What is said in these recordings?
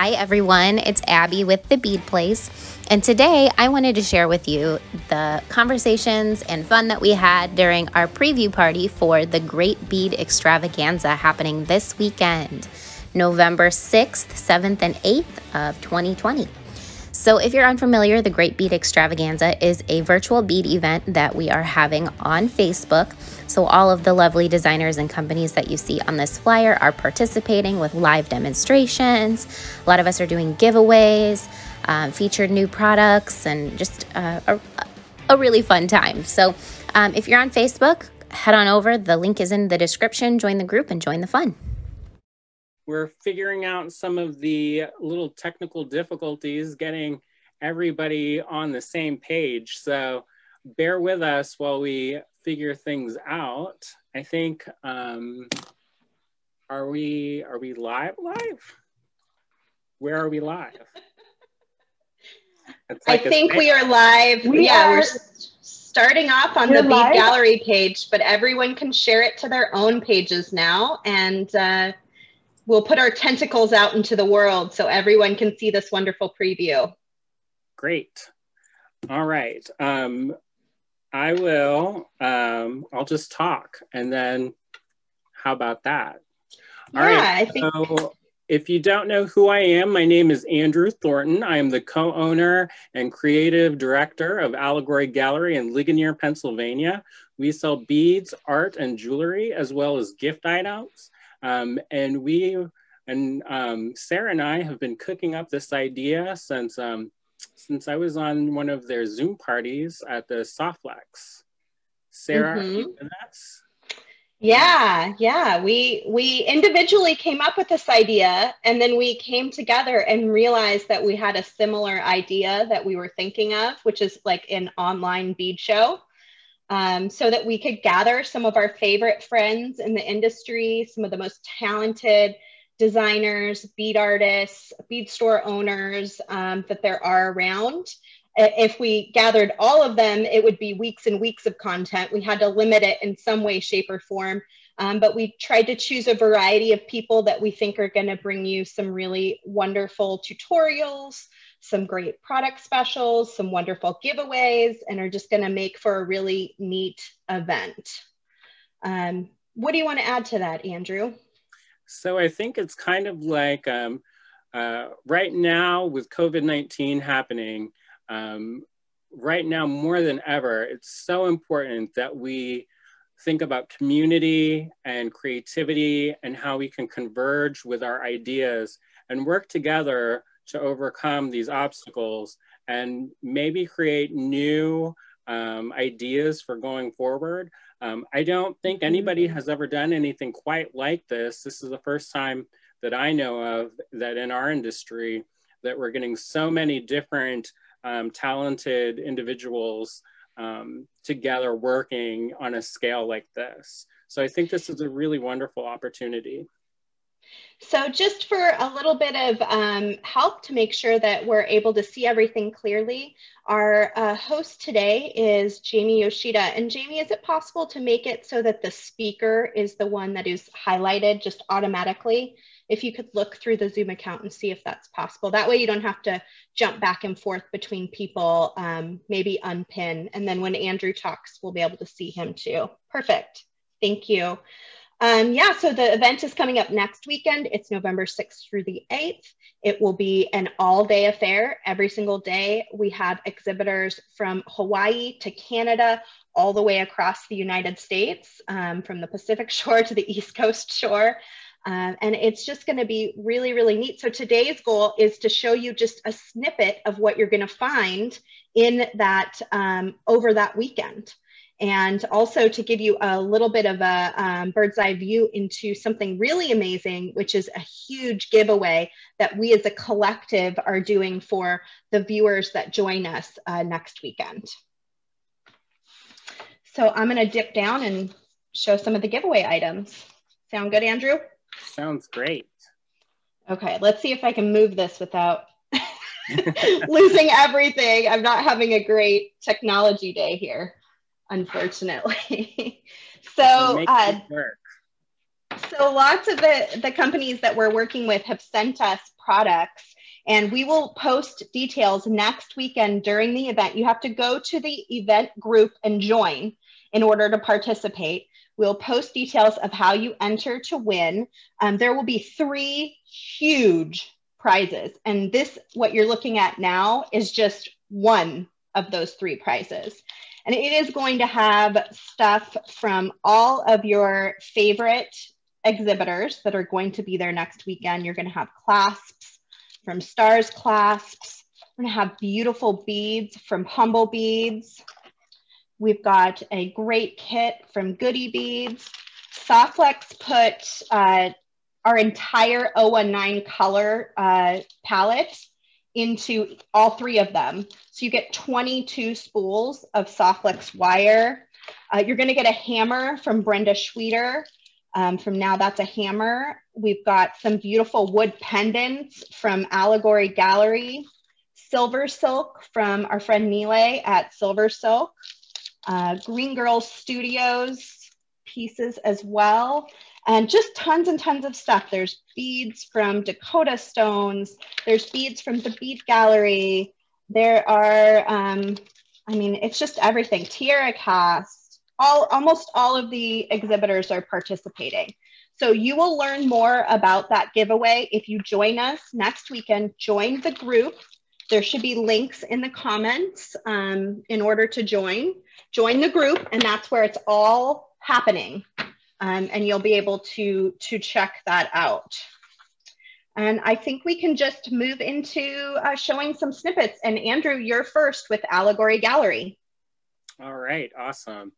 Hi everyone, it's Abby with the Bead Place, and today I wanted to share with you the conversations and fun that we had during our preview party for the Great Bead Extravaganza happening this weekend, November 6th, 7th, and 8th of 2020. So if you're unfamiliar, the Great Bead Extravaganza is a virtual bead event that we are having on Facebook. So all of the lovely designers and companies that you see on this flyer are participating with live demonstrations. A lot of us are doing giveaways, featured new products, and just a really fun time. So if you're on Facebook, head on over. The link is in the description. Join the group and join the fun. We're figuring out some of the little technical difficulties getting everybody on the same page. So bear with us while we figure things out. I think, are we live? Where are we live? I think we are live. We're starting off on the Bead Gallery page, but everyone can share it to their own pages now. And we'll put our tentacles out into the world so everyone can see this wonderful preview. Great. All right. I'll just talk, and then how about that? All right. So if you don't know who I am, my name is Andrew Thornton. I am the co-owner and creative director of Allegory Gallery in Ligonier, Pennsylvania. We sell beads, art, and jewelry, as well as gift items. And Sarah and I have been cooking up this idea since I was on one of their Zoom parties at the Softlex. Sarah, are you with us? Yeah. We individually came up with this idea, and then we came together and realized that we had a similar idea that we were thinking of, which is like an online bead show. So that we could gather some of our favorite friends in the industry, some of the most talented designers, bead artists, bead store owners that there are around. If we gathered all of them, it would be weeks and weeks of content. We had to limit it in some way, shape, or form. But we tried to choose a variety of people that we think are going to bring you some really wonderful tutorials, some great product specials, some wonderful giveaways, and are just going to make for a really neat event. What do you want to add to that, Andrew? So I think it's kind of like right now with COVID-19 happening, right now more than ever, it's so important that we think about community and creativity and how we can converge with our ideas and work together to overcome these obstacles and maybe create new ideas for going forward. I don't think anybody has ever done anything quite like this. This is the first time that I know of that in our industry that we're getting so many different talented individuals together working on a scale like this. So I think this is a really wonderful opportunity. So just for a little bit of help to make sure that we're able to see everything clearly, our host today is Jamie Yoshida. And Jamie, is it possible to make it so that the speaker is the one that is highlighted just automatically? If you could look through the Zoom account and see if that's possible. That way you don't have to jump back and forth between people, maybe unpin. And then when Andrew talks, we'll be able to see him too. Perfect. Thank you. Yeah, so the event is coming up next weekend. It's November 6th through the 8th. It will be an all-day affair every single day. We have exhibitors from Hawaii to Canada, all the way across the United States, from the Pacific shore to the East Coast shore. And it's just going to be really, really neat. So today's goal is to show you just a snippet of what you're going to find in that over that weekend. And also to give you a little bit of a bird's eye view into something really amazing, which is a huge giveaway that we as a collective are doing for the viewers that join us next weekend. So I'm going to dip down and show some of the giveaway items. Sound good, Andrew? Sounds great. Okay, let's see if I can move this without losing everything. I'm not having a great technology day here, unfortunately. So lots of the companies that we're working with have sent us products. And we will post details next weekend during the event. You have to go to the event group and join in order to participate. We'll post details of how you enter to win. There will be 3 huge prizes. And this, what you're looking at now, is just one of those 3 prizes. And it is going to have stuff from all of your favorite exhibitors that are going to be there next weekend. You're going to have clasps from Stars Clasps. We're going to have beautiful beads from Humble Beads. We've got a great kit from Goody Beads. Softlex put our entire 019 color palette into all 3 of them. So you get 22 spools of Softlex wire. You're going to get a hammer from Brenda Schweeder. From Now That's a Hammer. We've got some beautiful wood pendants from Allegory Gallery. Silver Silk from our friend Nile at Silver Silk. Green Girls Studios pieces as well. And just tons and tons of stuff. There's beads from Dakota Stones. There's beads from the Bead Gallery. There are, I mean, it's just everything. Tierracast. Almost all of the exhibitors are participating. So you will learn more about that giveaway if you join us next weekend. Join the group. There should be links in the comments in order to join. Join the group, and that's where it's all happening. And you'll be able to check that out. And I think we can just move into showing some snippets. And Andrew, you're first with Allegory Gallery. All right, awesome.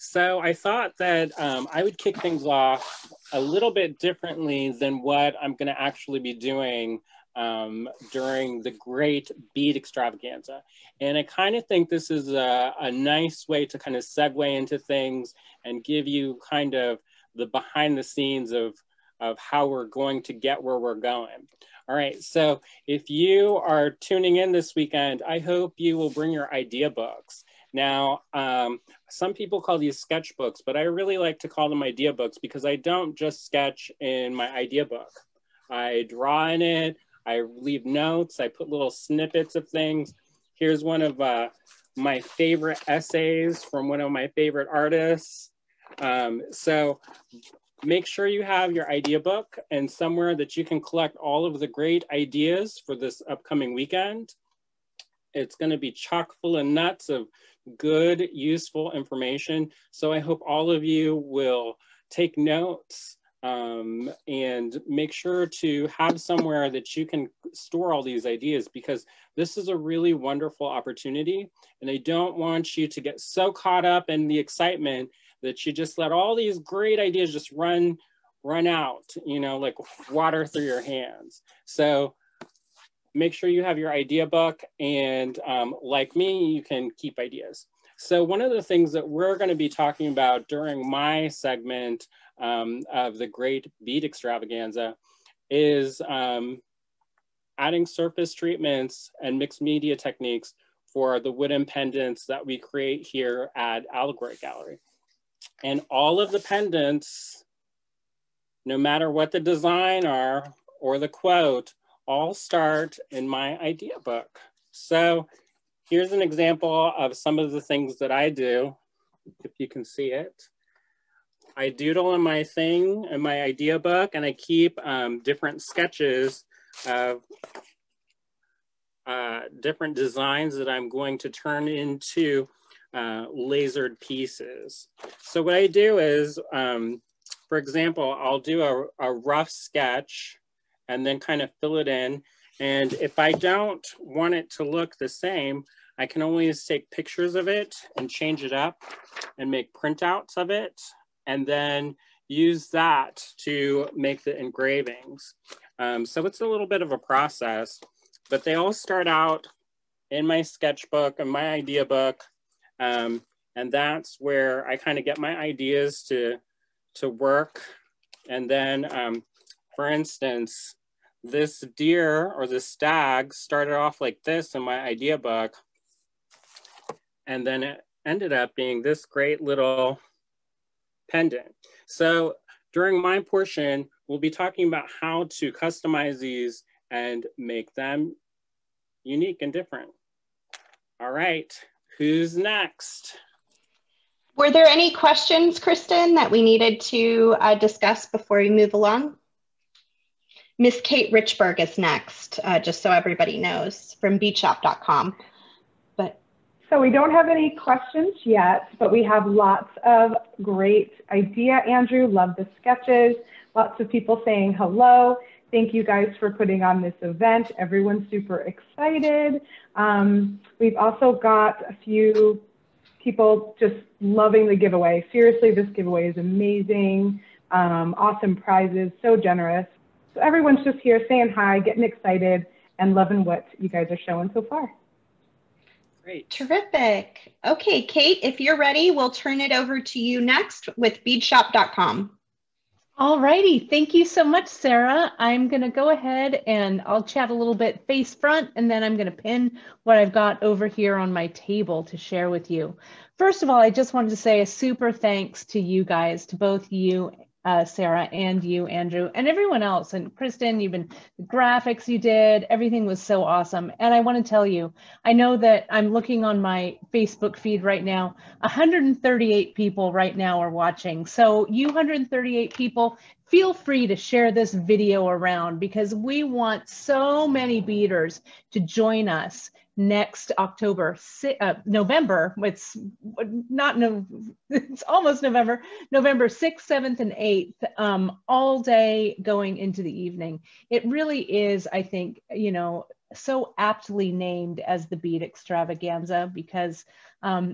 So I thought that I would kick things off a little bit differently than what I'm going to actually be doing during the great Bead Extravaganza. And I kind of think this is a nice way to kind of segue into things and give you kind of the behind the scenes of how we're going to get where we're going. All right, so if you are tuning in this weekend, I hope you will bring your idea books. Now, some people call these sketchbooks, but I really like to call them idea books because I don't just sketch in my idea book. I draw in it, I leave notes, I put little snippets of things. Here's one of my favorite essays from one of my favorite artists. So make sure you have your idea book and somewhere that you can collect all of the great ideas for this upcoming weekend. It's going to be chock full of nuts of good, useful information. So I hope all of you will take notes and make sure to have somewhere that you can store all these ideas, because this is a really wonderful opportunity. And I don't want you to get so caught up in the excitement that you just let all these great ideas just run out, you know, like water through your hands. So make sure you have your idea book, and like me, you can keep ideas. So one of the things that we're going to be talking about during my segment of the Great Bead Extravaganza is adding surface treatments and mixed media techniques for the wooden pendants that we create here at Allegory Gallery. And all of the pendants, no matter what the design are or the quote, all start in my idea book. So here's an example of some of the things that I do, if you can see it. I doodle in my thing, in my idea book, and I keep different sketches of different designs that I'm going to turn into lasered pieces. So what I do is, for example, I'll do a rough sketch and then kind of fill it in. And if I don't want it to look the same, I can always take pictures of it and change it up and make printouts of it, and then use that to make the engravings. So it's a little bit of a process, but they all start out in my sketchbook and my idea book. And that's where I kind of get my ideas to work. And then, for instance, this deer or this stag started off like this in my idea book. And then it ended up being this great little pendant. So during my portion, we'll be talking about how to customize these and make them unique and different. All right, who's next? Were there any questions, Kristen, that we needed to discuss before we move along? Miss Kate Richburg is next, just so everybody knows, from beadshop.com. So we don't have any questions yet, but we have lots of great idea, Andrew. Love the sketches. Lots of people saying hello. Thank you guys for putting on this event. Everyone's super excited. We've also got a few people just loving the giveaway. Seriously, this giveaway is amazing. Awesome prizes, so generous. So everyone's just here saying hi, getting excited, and loving what you guys are showing so far. Great. Terrific. Okay, Kate, if you're ready, we'll turn it over to you next with beadshop.com. All righty. Thank you so much, Sarah. I'm going to go ahead and I'll chat a little bit face front, and then I'm going to pin what I've got over here on my table to share with you. First of all, I just wanted to say a super thanks to you guys, to both you, Sarah, and you, Andrew, and everyone else. And Kristen, the graphics you did, everything was so awesome. And I want to tell you, I know that I'm looking on my Facebook feed right now, 138 people right now are watching. So you 138 people, feel free to share this video around, because we want so many beaders to join us next November. It's almost November, November 6th, 7th, and 8th, all day going into the evening. It really is, I think, so aptly named as the Bead Extravaganza, because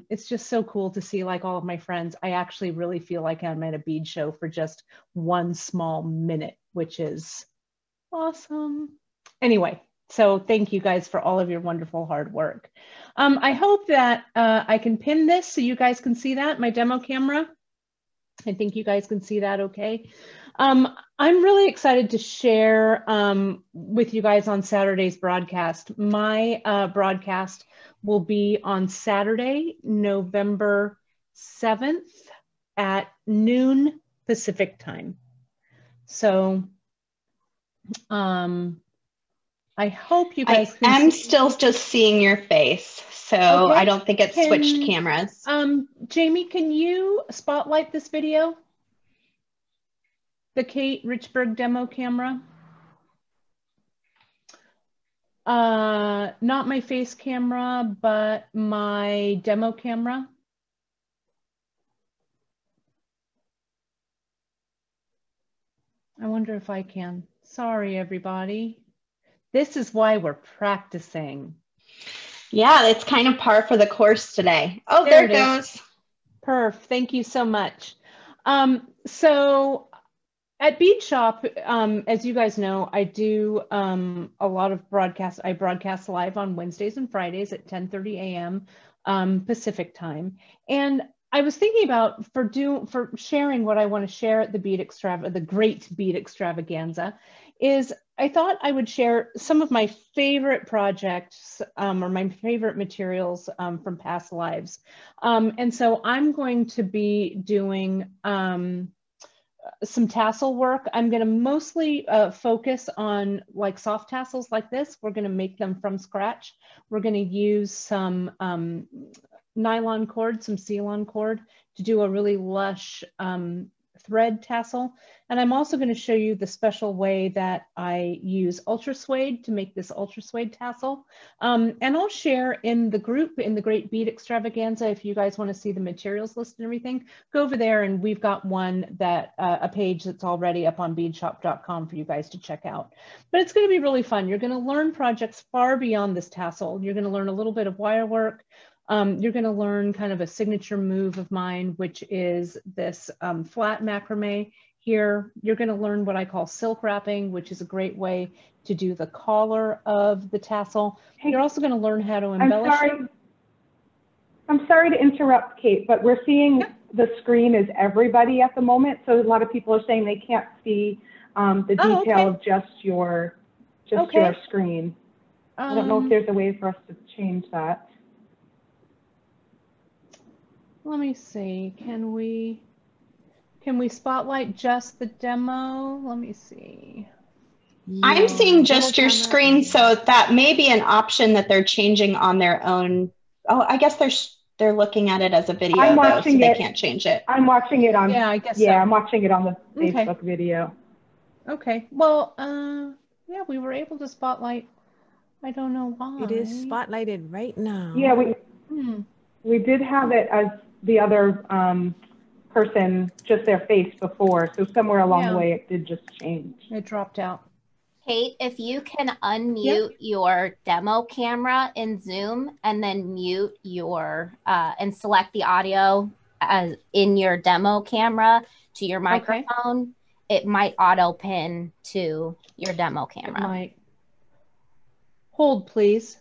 it's just so cool to see, like, all of my friends. I actually really feel like I'm at a bead show for just one small minute, which is awesome. Anyway, so thank you guys for all of your wonderful hard work. I hope that I can pin this so you guys can see that, my demo camera. I think you guys can see that okay. I'm really excited to share with you guys on Saturday's broadcast. My broadcast will be on Saturday, November 7th at noon Pacific time. So I hope you guys can I'm still just seeing your face, so okay. I don't think it's switched cameras. Jamie, can you spotlight this video? The Kate Richburg demo camera. Not my face camera, but my demo camera. I wonder if I can. Sorry, everybody. This is why we're practicing. Yeah, it's kind of par for the course today. Oh, there it goes. Perf, thank you so much. So at Bead Shop, as you guys know, I do a lot of broadcasts. I broadcast live on Wednesdays and Fridays at 10:30 a.m. Pacific time. And I was thinking about for sharing what I want to share at the Great Bead Extravaganza is I thought I would share some of my favorite projects or my favorite materials from past lives. And so I'm going to be doing some tassel work. I'm going to mostly focus on like soft tassels like this. We're going to make them from scratch. We're going to use some nylon cord, some Ceylon cord to do a really lush thread tassel. And I'm also going to show you the special way that I use ultra suede to make this ultra suede tassel. And I'll share in the group in the Great Bead Extravaganza. If you guys want to see the materials list and everything, go over there, and we've got one that a page that's already up on beadshop.com for you guys to check out. But it's going to be really fun. You're going to learn projects far beyond this tassel. You're going to learn a little bit of wire work. You're going to learn kind of a signature move of mine, which is this flat macrame here. You're going to learn what I call silk wrapping, which is a great way to do the collar of the tassel. Hey, you're also going to learn how to embellish it. I'm sorry to interrupt, Kate, but we're seeing the screen is everybody at the moment. So a lot of people are saying they can't see the detail of just your screen. I don't know if there's a way for us to change that. Let me see, can we spotlight just the demo? Let me see. I'm seeing just your screen, so that may be an option that they're changing on their own. Oh, I guess they're looking at it as a video, I'm though, watching so they it. can't change it. I'm watching it on. Yeah, I guess Yeah, so. I'm watching it on the Okay. Facebook video. Okay. Well, yeah, we were able to spotlight. I don't know why. It is spotlighted right now. Yeah, we did have it as the other person, just their face before. So somewhere along the way, it did just change. It dropped out. Kate, if you can unmute your demo camera in Zoom and then mute your and select the audio as in your demo camera to your microphone, it might auto pin to your demo camera. It might. Hold, please.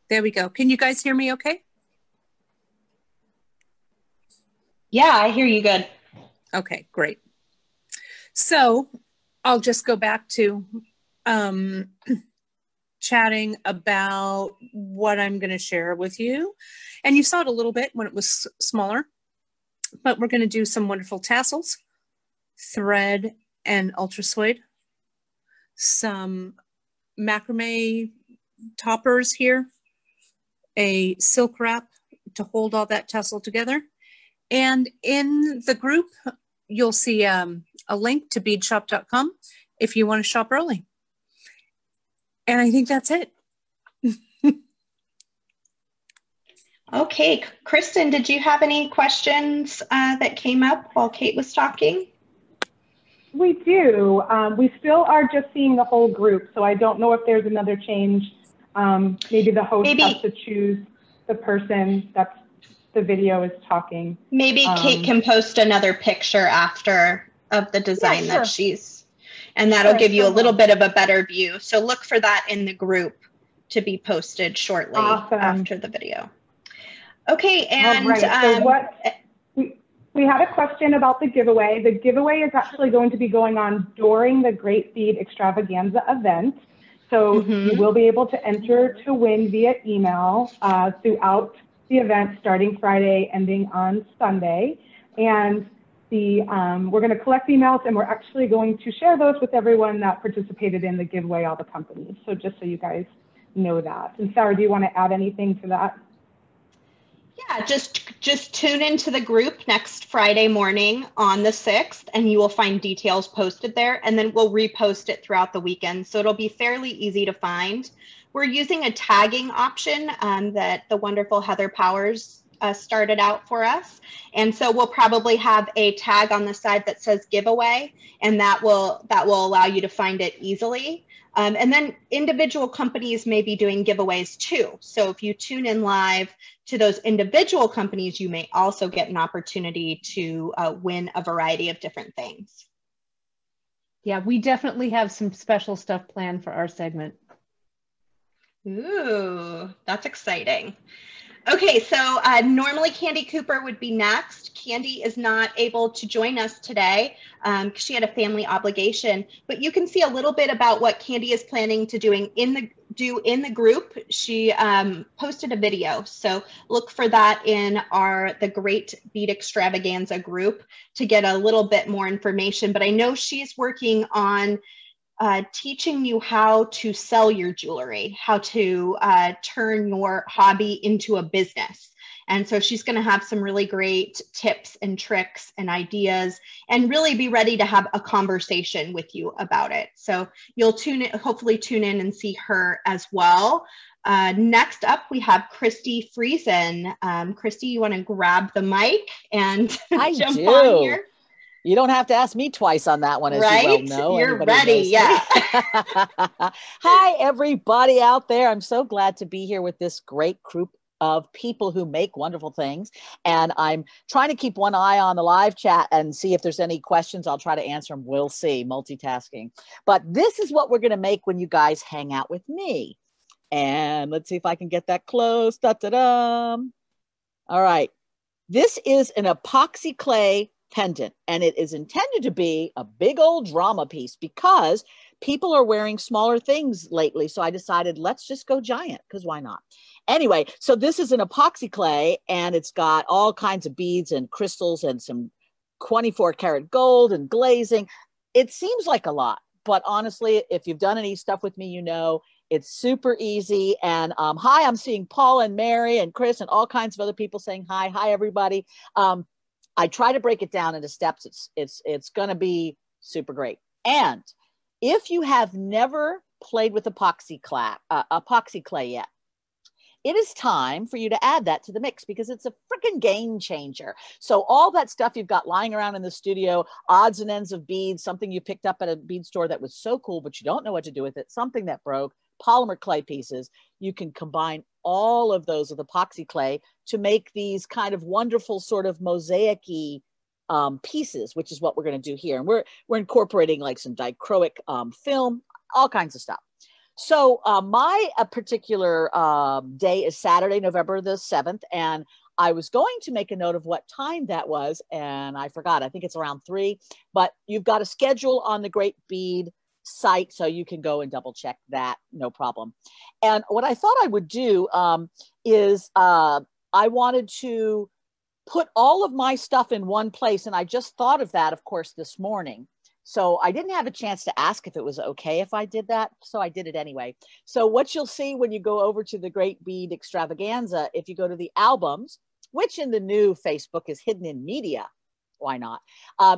There we go. Can you guys hear me okay? Yeah, I hear you good. Okay, great. So I'll just go back to chatting about what I'm going to share with you. And you saw it a little bit when it was smaller, but we're going to do some wonderful tassels, thread and ultra suede, some macrame toppers here, a silk wrap to hold all that tassel together. And in the group, you'll see a link to beadshop.com if you want to shop early. And I think that's it. Okay, Kristen, did you have any questions that came up while Kate was talking? We do. We still are just seeing the whole group, so I don't know if there's another change. Maybe the host has to choose the person that's the video is talking. Maybe Kate can post another picture after of the design that she's, and that'll give you a little bit of a better view. So look for that in the group to be posted shortly after the video. Okay, and so we had a question about the giveaway. The giveaway is actually going to be going on during the Great Bead Extravaganza event. So you will be able to enter to win via email throughout the event, starting Friday, ending on Sunday. And we're going to collect emails, and we're actually going to share those with everyone that participated in the giveaway, all the companies. So just so you guys know that. And Sarah, do you want to add anything to that? Yeah, just tune into the group next Friday morning on the 6th, and you will find details posted there, and then we'll repost it throughout the weekend. So it'll be fairly easy to find. We're using a tagging option that the wonderful Heather Powers started out for us. And so we'll probably have a tag on the side that says giveaway, and that will allow you to find it easily. And then individual companies may be doing giveaways too. So if you tune in live to those individual companies, you may also get an opportunity to win a variety of different things. Yeah, we definitely have some special stuff planned for our segment. Ooh, that's exciting. Okay, so normally Candy Cooper would be next. Candy is not able to join us today because she had a family obligation, but you can see a little bit about what Candy is planning to do in the group. She posted a video, so look for that in the Great Bead Extravaganza group to get a little bit more information. But I know she's working on teaching you how to sell your jewelry, how to turn your hobby into a business. And so she's going to have some really great tips and tricks and ideas, and really be ready to have a conversation with you about it. So you'll hopefully tune in and see her as well. Next up, we have Christy Friesen. Christy, you want to grab the mic and jump on here? You don't have to ask me twice on that one, as you well know. You're ready, yeah. Hi, everybody out there. I'm so glad to be here with this great group of people who make wonderful things. And I'm trying to keep one eye on the live chat and see if there's any questions. I'll try to answer them. We'll see, multitasking. But this is what we're going to make when you guys hang out with me. And let's see if I can get that close. Da-da-da. All right. This is an epoxy clay pendant, and it is intended to be a big old drama piece because people are wearing smaller things lately. So I decided, let's just go giant, because why not? Anyway, so this is an epoxy clay, and it's got all kinds of beads and crystals and some 24 karat gold and glazing. It seems like a lot, but honestly, if you've done any stuff with me, you know, it's super easy. And hi, I'm seeing Paul and Mary and Chris and all kinds of other people saying hi. Hi, everybody. I try to break it down into steps. It's going to be super great. And if you have never played with epoxy clay yet, it is time for you to add that to the mix because it's a freaking game changer. So all that stuff you've got lying around in the studio, odds and ends of beads, something you picked up at a bead store that was so cool, but you don't know what to do with it, something that broke, polymer clay pieces, you can combine all of those with epoxy clay to make these kind of wonderful sort of mosaic-y pieces, which is what we're going to do here. And we're incorporating like some dichroic film, all kinds of stuff. So my particular day is Saturday, November the 7th, and I was going to make a note of what time that was, and I forgot. I think it's around 3, but you've got a schedule on the Great Bead site, so you can go and double check that, no problem. And what I thought I would do is I wanted to put all of my stuff in one place, and I just thought of that, of course, this morning. So I didn't have a chance to ask if it was okay if I did that, so I did it anyway. So what you'll see when you go over to the Great Bead Extravaganza, if you go to the albums, which in the new Facebook is hidden in media, why not?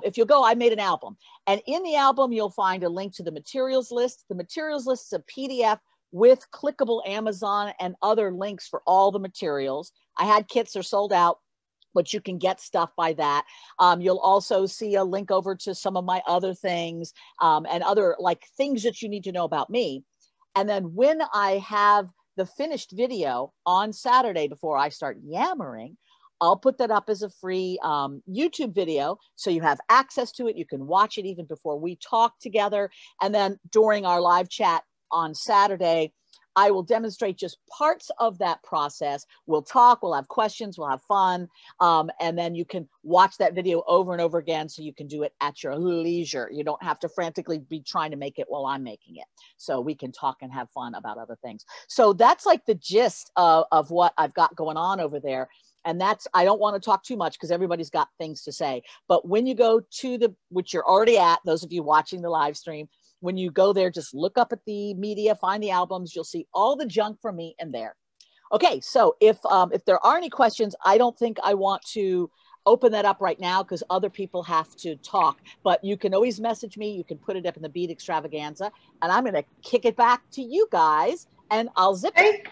If you'll go, I made an album. And in the album, you'll find a link to the materials list. The materials list is a PDF with clickable Amazon and other links for all the materials. I had kits are sold out, but you can get stuff by that. You'll also see a link over to some of my other things and other like things that you need to know about me. And then when I have the finished video on Saturday before I start yammering, I'll put that up as a free YouTube video. So you have access to it. You can watch it even before we talk together. And then during our live chat on Saturday, I will demonstrate just parts of that process. We'll talk, we'll have questions, we'll have fun. And then you can watch that video over and over again so you can do it at your leisure. You don't have to frantically be trying to make it while I'm making it. So we can talk and have fun about other things. So that's like the gist of what I've got going on over there. And that's, I don't want to talk too much because everybody's got things to say. But when you go to the, which you're already at, those of you watching the live stream, when you go there, just look up at the media, find the albums, you'll see all the junk from me in there. Okay, so if there are any questions, I don't think I want to open that up right now because other people have to talk, but you can always message me. You can put it up in the Bead Extravaganza, and I'm going to kick it back to you guys, and I'll zip it.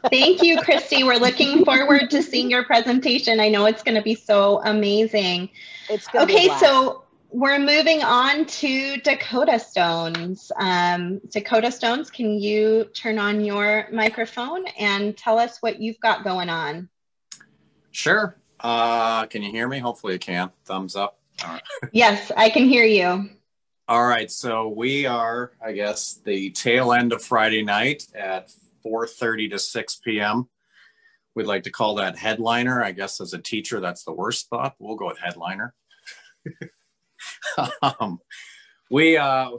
Thank you, Christy. We're looking forward to seeing your presentation. I know it's going to be so amazing. It's going to be a blast. So we're moving on to Dakota Stones. Dakota Stones, can you turn on your microphone and tell us what you've got going on? Sure. Can you hear me? Hopefully you can. Thumbs up. All right. Yes, I can hear you. All right. So we are, I guess, the tail end of Friday night at 4:30 to 6 p.m. We'd like to call that headliner. I guess as a teacher, that's the worst thought. We'll go with headliner.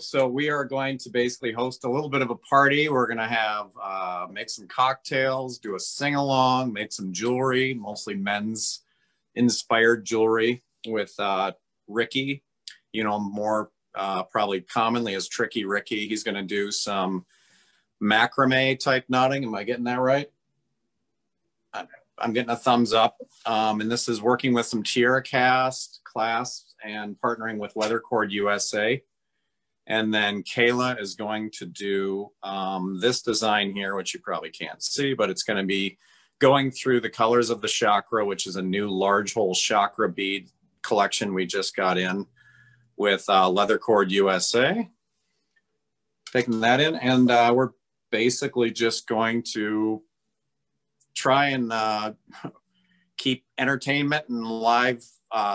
So we are going to basically host a little bit of a party. We're going to have make some cocktails, do a sing-along, make some jewelry, mostly men's inspired jewelry with Ricky, you know, more probably commonly as Tricky Ricky. He's going to do some macrame type knotting. Am I getting that right? I'm getting a thumbs up. And this is working with some Tierracast clasps and partnering with Leathercord USA. And then Kayla is going to do this design here, which you probably can't see, but it's going to be going through the colors of the chakra, which is a new large hole chakra bead collection we just got in with Leathercord USA. Taking that in, and we're basically just going to try and keep entertainment and live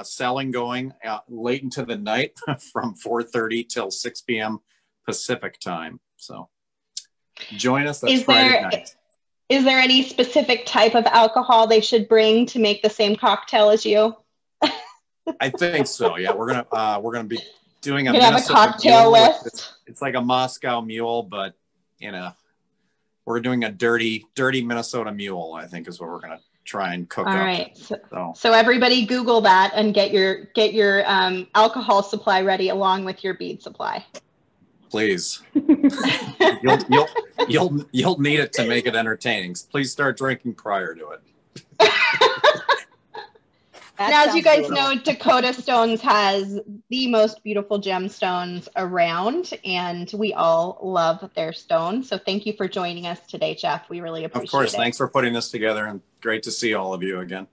selling going late into the night from 4:30 till 6 p.m. Pacific time. So join us. That's Friday night. Is there any specific type of alcohol they should bring to make the same cocktail as you? I think so. Yeah, we're gonna be doing a cocktail list. It's like a Moscow Mule, but we're doing a dirty Minnesota Mule. I think is what we're gonna try and cook. All up. right. So everybody Google that and get your alcohol supply ready along with your bead supply. Please. you'll need it to make it entertaining. Please start drinking prior to it. Now, as you guys know, Dakota Stones has the most beautiful gemstones around, and we all love their stones. So thank you for joining us today, Jeff. We really appreciate it. Of course. Thanks for putting this together, and great to see all of you again.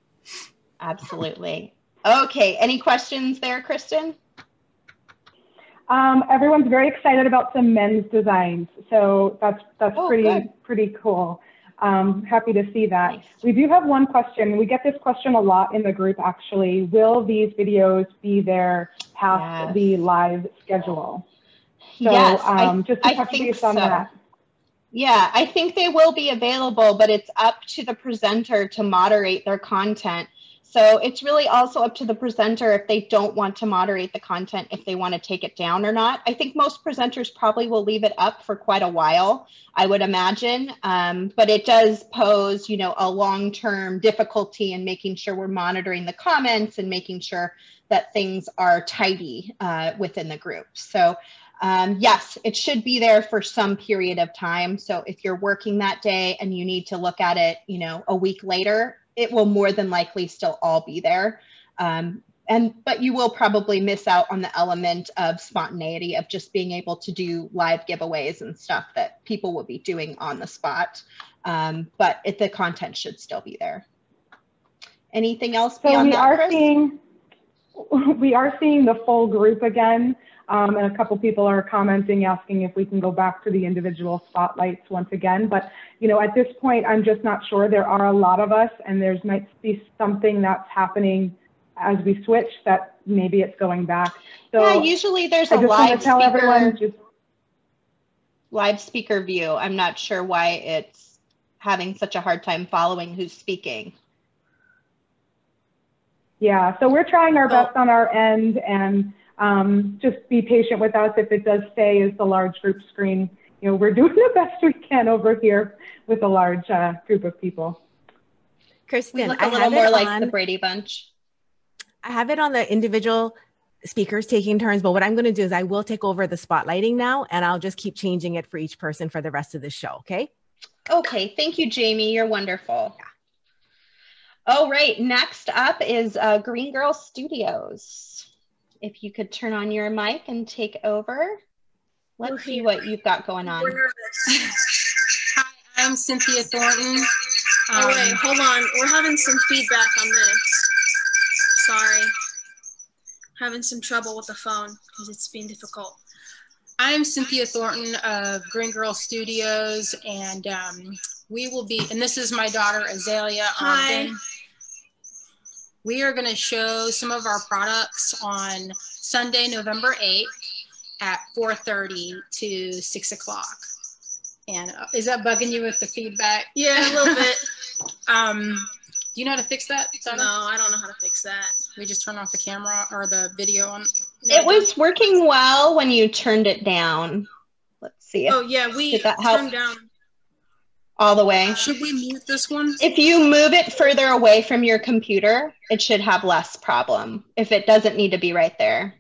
Absolutely. Okay. Any questions there, Kristen? Everyone's very excited about some men's designs. So that's pretty cool. Happy to see that. Nice. We do have one question. We get this question a lot in the group, actually. Will these videos be there past the live schedule? So, yes, just to touch base on that. Yeah, I think they will be available, but it's up to the presenter to moderate their content. So it's really also up to the presenter if they don't want to moderate the content, if they want to take it down or not. I think most presenters probably will leave it up for quite a while, I would imagine. But it does pose, a long-term difficulty in making sure we're monitoring the comments and making sure that things are tidy within the group. So yes, it should be there for some period of time. So if you're working that day and you need to look at it, a week later, it will more than likely still all be there. But you will probably miss out on the element of spontaneity of just being able to do live giveaways and stuff that people will be doing on the spot. But the content should still be there. Anything else beyond that, Chris? We are seeing the full group again. And a couple people are commenting, asking if we can go back to the individual spotlights once again. But, at this point, I'm just not sure. There are a lot of us, and there might be something that's happening as we switch that maybe it's going back. So yeah, usually there's a live speaker view. I'm not sure why it's having such a hard time following who's speaking. Yeah, so we're trying our best on our end, and just be patient with us if it does stay as the large group screen. We're doing the best we can over here with a large group of people. Kristen, we look a little more like the Brady Bunch. I have it on the individual speakers taking turns, but what I'm going to do is I will take over the spotlighting now, and I'll just keep changing it for each person for the rest of the show, okay? Okay, thank you, Jamie. You're wonderful. Yeah. All right, next up is Green Girl Studios. If you could turn on your mic and take over. Let's see what you've got going on. We're nervous. Hi, I'm Cynthia Thornton. Wait, hold on. We're having some feedback on this. Sorry. Having some trouble with the phone because it's being difficult. I'm Cynthia Thornton of Green Girl Studios, and we will be, and this is my daughter, Azalea. Hi. We are going to show some of our products on Sunday, November 8th at 4:30 to 6 o'clock. And is that bugging you with the feedback? Yeah, a little bit. Do you know how to fix that? No, I don't know how to fix that. We just turn off the camera or the video on. It was working well when you turned it down. Let's see. Oh yeah, we did that help? Turned down all the way. Should we mute this one? If you move it further away from your computer, it should have less problem. If it doesn't need to be right there.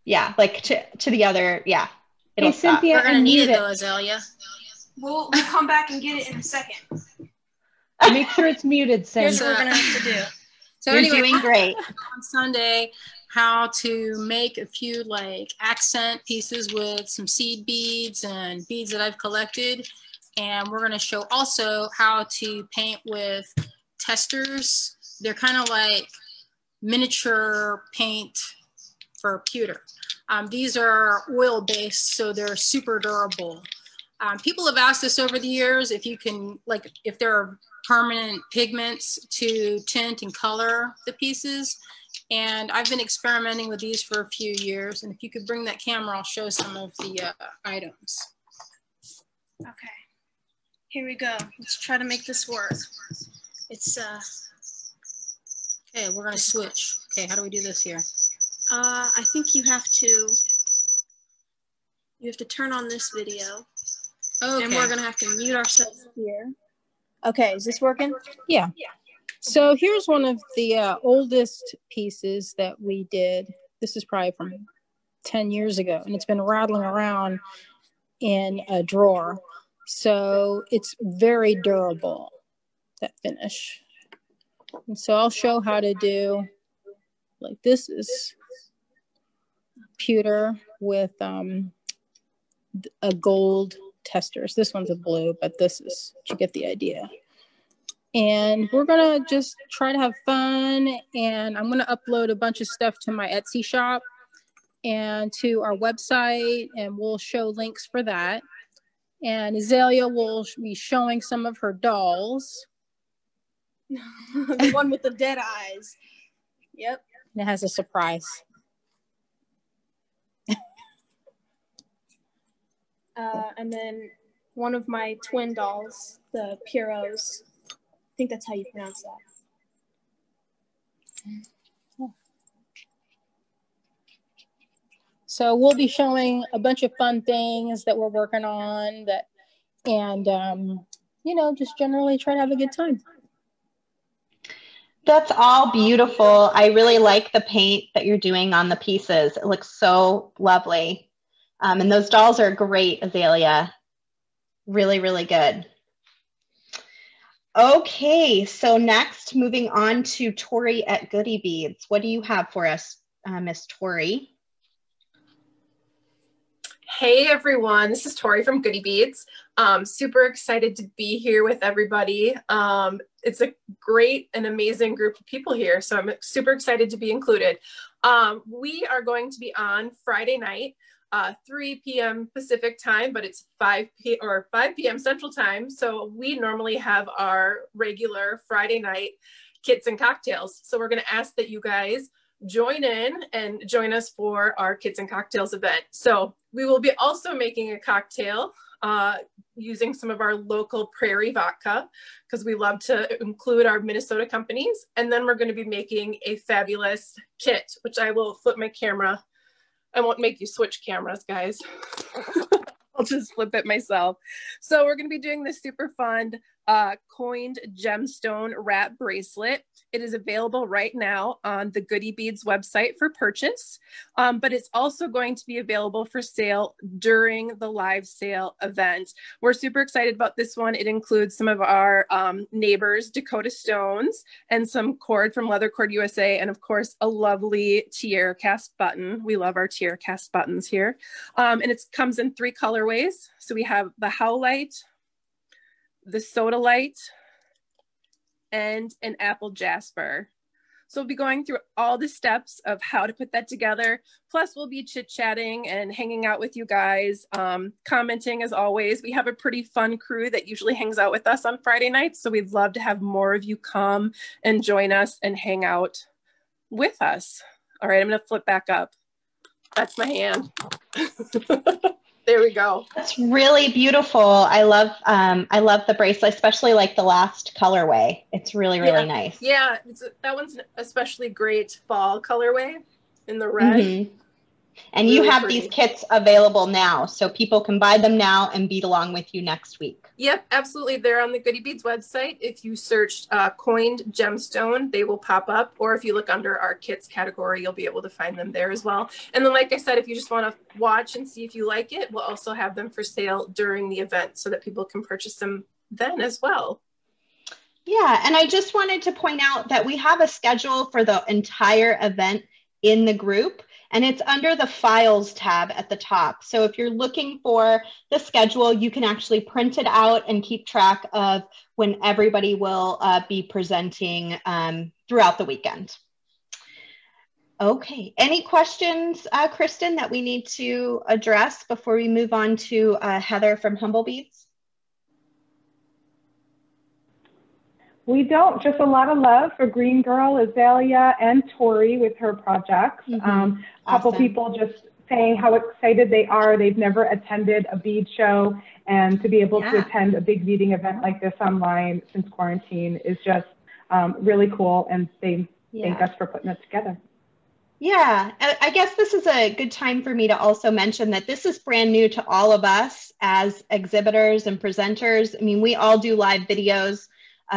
Yeah, like to the other, yeah. Hey, Cynthia, we're going to need it though, Azalea. We'll come back and get it in a second. Make sure it's muted, Cynthia. Here's what we're going to have to do. So You're anyway, doing great. On Sunday, how to make a few like accent pieces with some seed beads and beads that I've collected. And we're going to show also how to paint with testers. They're kind of like miniature paint for pewter. These are oil based, so they're super durable. People have asked us over the years if you can, like, if there are permanent pigments to tint and color the pieces. And I've been experimenting with these for a few years. And if you could bring that camera, I'll show some of the items. Okay, here we go. Let's try to make this work. It's okay, we're gonna switch. Okay, how do we do this here? I think you have to turn on this video. Okay. And we're gonna have to mute ourselves here. Okay, is this working? Yeah. So here's one of the oldest pieces that we did. This is probably from 10 years ago, and it's been rattling around in a drawer. So it's very durable, that finish. And so I'll show how to do, like, this is pewter with a gold tester. So this one's a blue, but this is, you get the idea. And we're gonna just try to have fun, and I'm gonna upload a bunch of stuff to my Etsy shop and to our website, and we'll show links for that. And Azalea will be showing some of her dolls. The one with the dead eyes. Yep. And it has a surprise. And then one of my twin dolls, the Pierrots. I think that's how you pronounce that. So we'll be showing a bunch of fun things that we're working on, that, and you know, just generally try to have a good time. That's all beautiful. I really like the paint that you're doing on the pieces. It looks so lovely. And those dolls are great, Azalea. Really, really good. Okay, so next, moving on to Tori at Goody Beads. What do you have for us, Miss Tori? Hey everyone, this is Tori from Goody Beads. Super excited to be here with everybody. It's a great and amazing group of people here, so I'm super excited to be included. We are going to be on Friday night, 3 p.m. Pacific time, but it's 5 p.m. Central time. So we normally have our regular Friday night kits and cocktails. So we're going to ask that you guys join in and join us for our Kits and Cocktails event. So we will be also making a cocktail using some of our local prairie vodka, because we love to include our Minnesota companies. And then we're going to be making a fabulous kit, which I will flip my camera. I won't make you switch cameras, guys. I'll just flip it myself. So we're going to be doing this super fun coined gemstone wrap bracelet. It is available right now on the Goody Beads website for purchase, but it's also going to be available for sale during the live sale event. We're super excited about this one. It includes some of our neighbors, Dakota Stones, and some cord from Leather Cord USA, and of course, a lovely Tierracast button. We love our Tierracast buttons here. And it comes in 3 colorways. So we have the Howlite, the Soda Light, and an Apple Jasper. So we'll be going through all the steps of how to put that together. Plus we'll be chit-chatting and hanging out with you guys, commenting as always. We have a pretty fun crew that usually hangs out with us on Friday nights. So we'd love to have more of you come and join us and hang out with us. All right, I'm gonna flip back up. That's my hand. There we go. That's really beautiful. I love the bracelet, especially like the last colorway. It's really, really nice. Yeah, that one's an especially great fall colorway in the red. Mm-hmm. And really you have these kits available now, so people can buy them now and bead along with you next week. Yep, absolutely. They're on the Goody Beads website. If you search coined gemstone, they will pop up. Or if you look under our kits category, you'll be able to find them there as well. And then, like I said, if you just want to watch and see if you like it, we'll also have them for sale during the event so that people can purchase them then as well. Yeah, and I just wanted to point out that we have a schedule for the entire event in the group, and it's under the files tab at the top. So if you're looking for the schedule, you can actually print it out and keep track of when everybody will be presenting throughout the weekend. Okay. Any questions, Kristen, that we need to address before we move on to Heather from Humble Beads? We don't. Just a lot of love for Green Girl, Azalea, and Tori with her projects. A couple people just saying how excited they are. They've never attended a bead show, and to be able to attend a big beading event like this online since quarantine is just really cool, and they thank us for putting it together. Yeah, I guess this is a good time for me to also mention that this is brand new to all of us as exhibitors and presenters. I mean, we all do live videos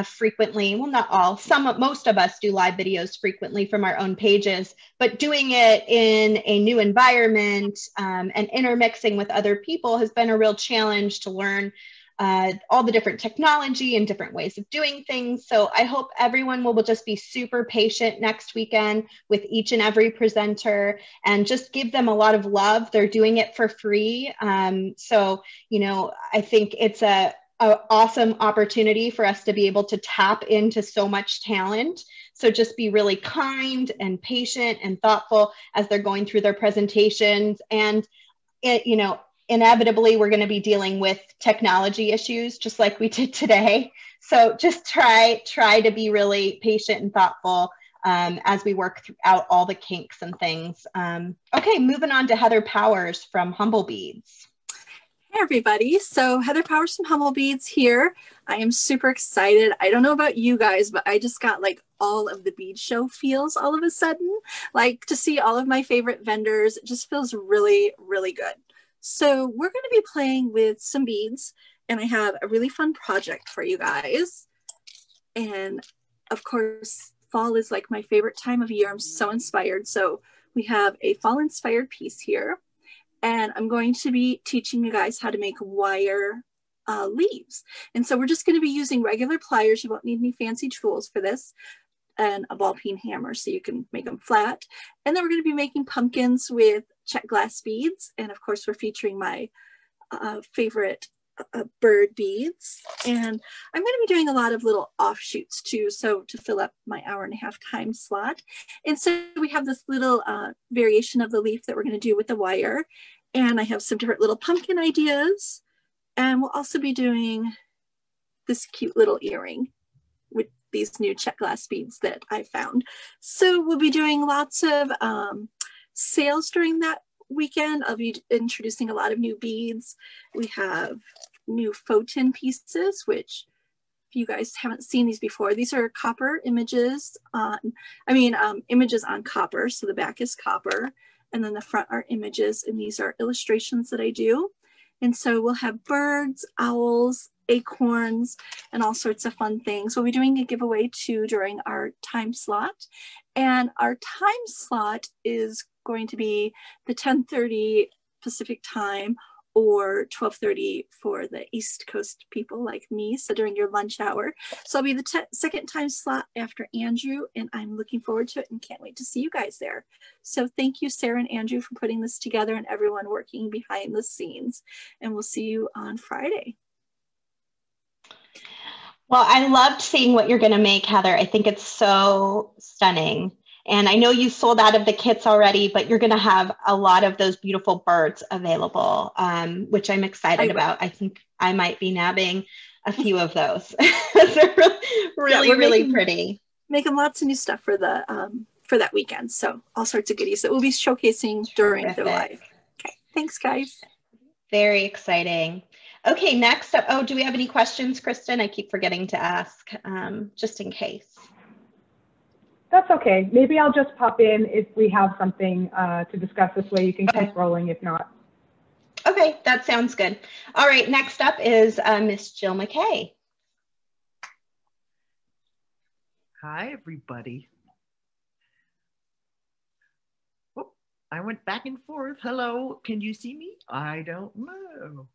frequently. Well, not all, most of us do live videos frequently from our own pages, but doing it in a new environment and intermixing with other people has been a real challenge to learn all the different technology and different ways of doing things. So I hope everyone will just be super patient next weekend with each and every presenter and just give them a lot of love. They're doing it for free. So, you know, I think it's a awesome opportunity for us to be able to tap into so much talent. So just be really kind and patient and thoughtful as they're going through their presentations. And you know, inevitably we're going to be dealing with technology issues just like we did today. So just try to be really patient and thoughtful as we work out all the kinks and things. Okay, moving on to Heather Powers from Humble Beads. Hey everybody, so Heather Powers from Humble Beads here. I am super excited. I don't know about you guys, but I just got like all of the bead show feels all of a sudden. Like to see all of my favorite vendors, it just feels really, really good. So we're going to be playing with some beads, and I have a really fun project for you guys. And of course, fall is like my favorite time of year. I'm so inspired. So we have a fall inspired piece here. And I'm going to be teaching you guys how to make wire leaves. And so we're just going to be using regular pliers. You won't need any fancy tools for this, and a ball peen hammer so you can make them flat. And then we're going to be making pumpkins with check glass beads. And of course, we're featuring my favorite bird beads. And I'm going to be doing a lot of little offshoots too, so to fill up my hour-and-a-half time slot. And so we have this little variation of the leaf that we're going to do with the wire. And I have some different little pumpkin ideas. And we'll also be doing this cute little earring with these new check glass beads that I found. So we'll be doing lots of sales during that weekend. I'll be introducing a lot of new beads. We have new faux tin pieces, which if you guys haven't seen these before, these are copper images on, images on copper. So the back is copper and then the front are images, and these are illustrations that I do. And so we'll have birds, owls, acorns, and all sorts of fun things. We'll be doing a giveaway too during our time slot. And our time slot is going to be the 10:30 Pacific time or 12:30 for the East Coast people like me, so during your lunch hour. So I'll be the second time slot after Andrew, and I'm looking forward to it and can't wait to see you guys there. So thank you, Sarah and Andrew, for putting this together and everyone working behind the scenes. And we'll see you on Friday. Well, I loved seeing what you're going to make, Heather. I think it's so stunning. And I know you sold out of the kits already, but you're going to have a lot of those beautiful birds available, which I'm excited about. I think I might be nabbing a few of those. They're really pretty. Making lots of new stuff for the for that weekend. So all sorts of goodies that we'll be showcasing during the live. Okay, thanks, guys. Very exciting. Okay, next up. Oh, do we have any questions, Kristen? I keep forgetting to ask, just in case. That's okay. Maybe I'll just pop in if we have something to discuss. This way you can keep rolling if not. Okay, that sounds good. All right, next up is Miss Jill Mckay. Hi, everybody. Oh, I went back and forth. Hello, can you see me? I don't know.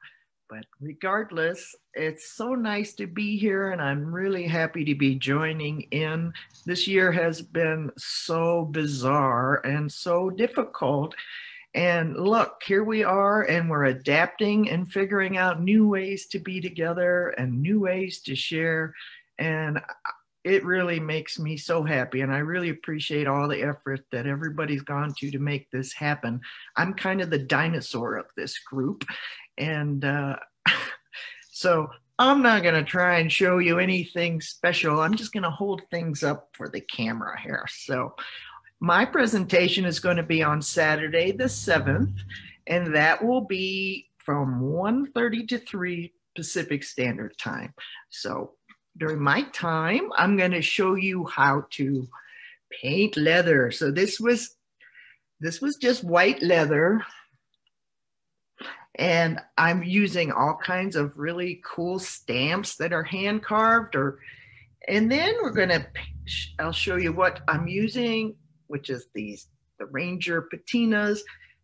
But regardless, it's so nice to be here, and I'm really happy to be joining in. This year has been so bizarre and so difficult. And look, here we are, and we're adapting and figuring out new ways to be together and new ways to share. And it really makes me so happy. And I really appreciate all the effort that everybody's gone to make this happen. I'm kind of the dinosaur of this group. And so I'm not going to try and show you anything special. I'm just going to hold things up for the camera here. So my presentation is going to be on Saturday the 7th, and that will be from 1:30 to 3 Pacific Standard Time. So during my time, I'm going to show you how to paint leather. So this was just white leather, and I'm using all kinds of really cool stamps that are hand carved. And then I'll show you what I'm using, which is the Ranger patinas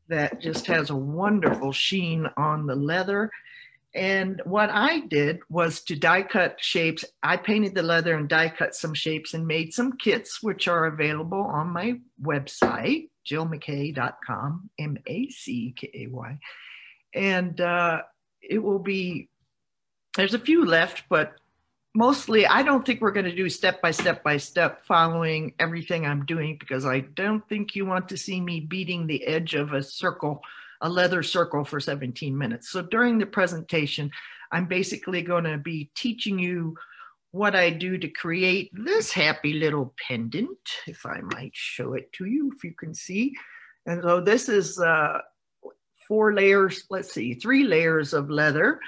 that just has a wonderful sheen on the leather. And what I did was to die cut shapes. I painted the leather and die cut some shapes and made some kits, which are available on my website, jillmckay.com, MACKAY. And it will be, there's a few left, but mostly I don't think we're going to do step by step following everything I'm doing, because I don't think you want to see me beating the edge of a circle, a leather circle, for 17 minutes. So during the presentation, I'm basically going to be teaching you what I do to create this happy little pendant, if I might show it to you, if you can see. And so this is 4 layers, let's see, 3 layers of leather,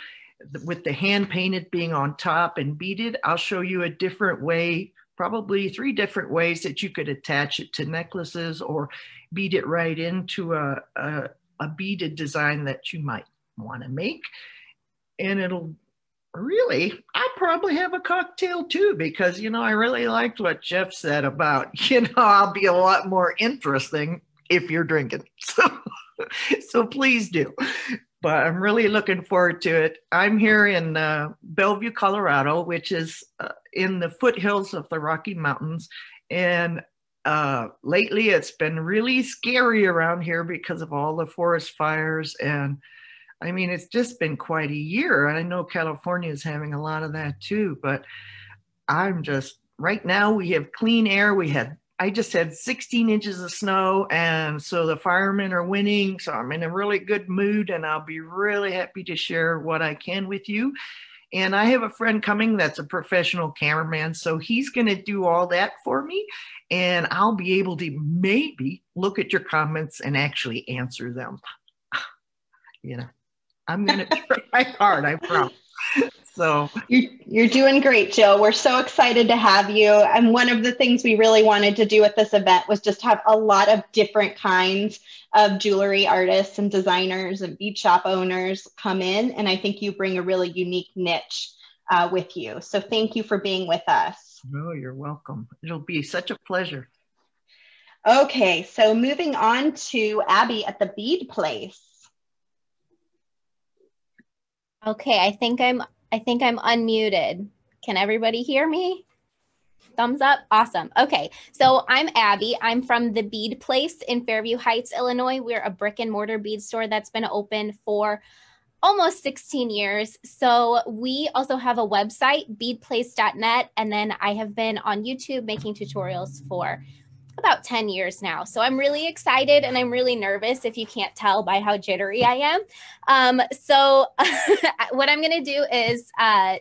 with the hand painted being on top and beaded. I'll show you a different way, probably 3 different ways that you could attach it to necklaces or bead it right into a beaded design that you might want to make. And it'll really, I'll probably have a cocktail too, because, you know, I really liked what Jeff said about, you know, I'll be a lot more interesting if you're drinking. So please do. But I'm really looking forward to it. I'm here in Bellevue, Colorado, which is in the foothills of the Rocky Mountains. And lately it's been really scary around here because of all the forest fires. And I mean, it's just been quite a year. And I know California is having a lot of that too, but I'm just, right now we have clean air. I just had 16 inches of snow, and so the firemen are winning. So I'm in a really good mood, and I'll be really happy to share what I can with you. And I have a friend coming that's a professional cameraman, so he's going to do all that for me, and I'll be able to maybe look at your comments and actually answer them. You know, I'm going to try hard, I promise. So you're doing great, Jill. We're so excited to have you. And one of the things we really wanted to do at this event was just have a lot of different kinds of jewelry artists and designers and bead shop owners come in. And I think you bring a really unique niche with you. So thank you for being with us. No, you're welcome. It'll be such a pleasure. Okay, so moving on to Abbi at the Bead Place. Okay, I think I'm unmuted. Can everybody hear me? Thumbs up. Awesome. Okay, so I'm Abbi. I'm from the Bead Place in Fairview Heights, Illinois. We're a brick and mortar bead store that's been open for almost 16 years. So we also have a website, beadplace.net, and then I have been on YouTube making tutorials for about 10 years now. So I'm really excited and I'm really nervous, if you can't tell by how jittery I am. So what I'm going to do is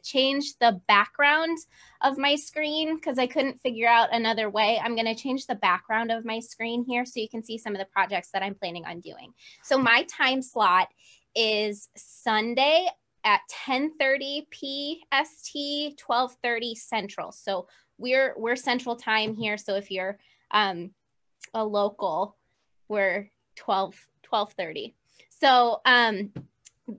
change the background of my screen, because I couldn't figure out another way. I'm going to change the background of my screen here so you can see some of the projects that I'm planning on doing. So my time slot is Sunday at 10:30 PST, 12:30 Central. So we're Central Time here. So if you're a local, we're 12:30. So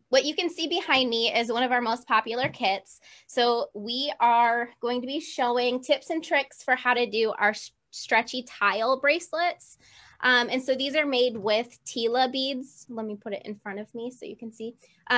what you can see behind me is one of our most popular kits. So we are going to be showing tips and tricks for how to do our stretchy tile bracelets. And so these are made with Tila beads. Let me put it in front of me so you can see.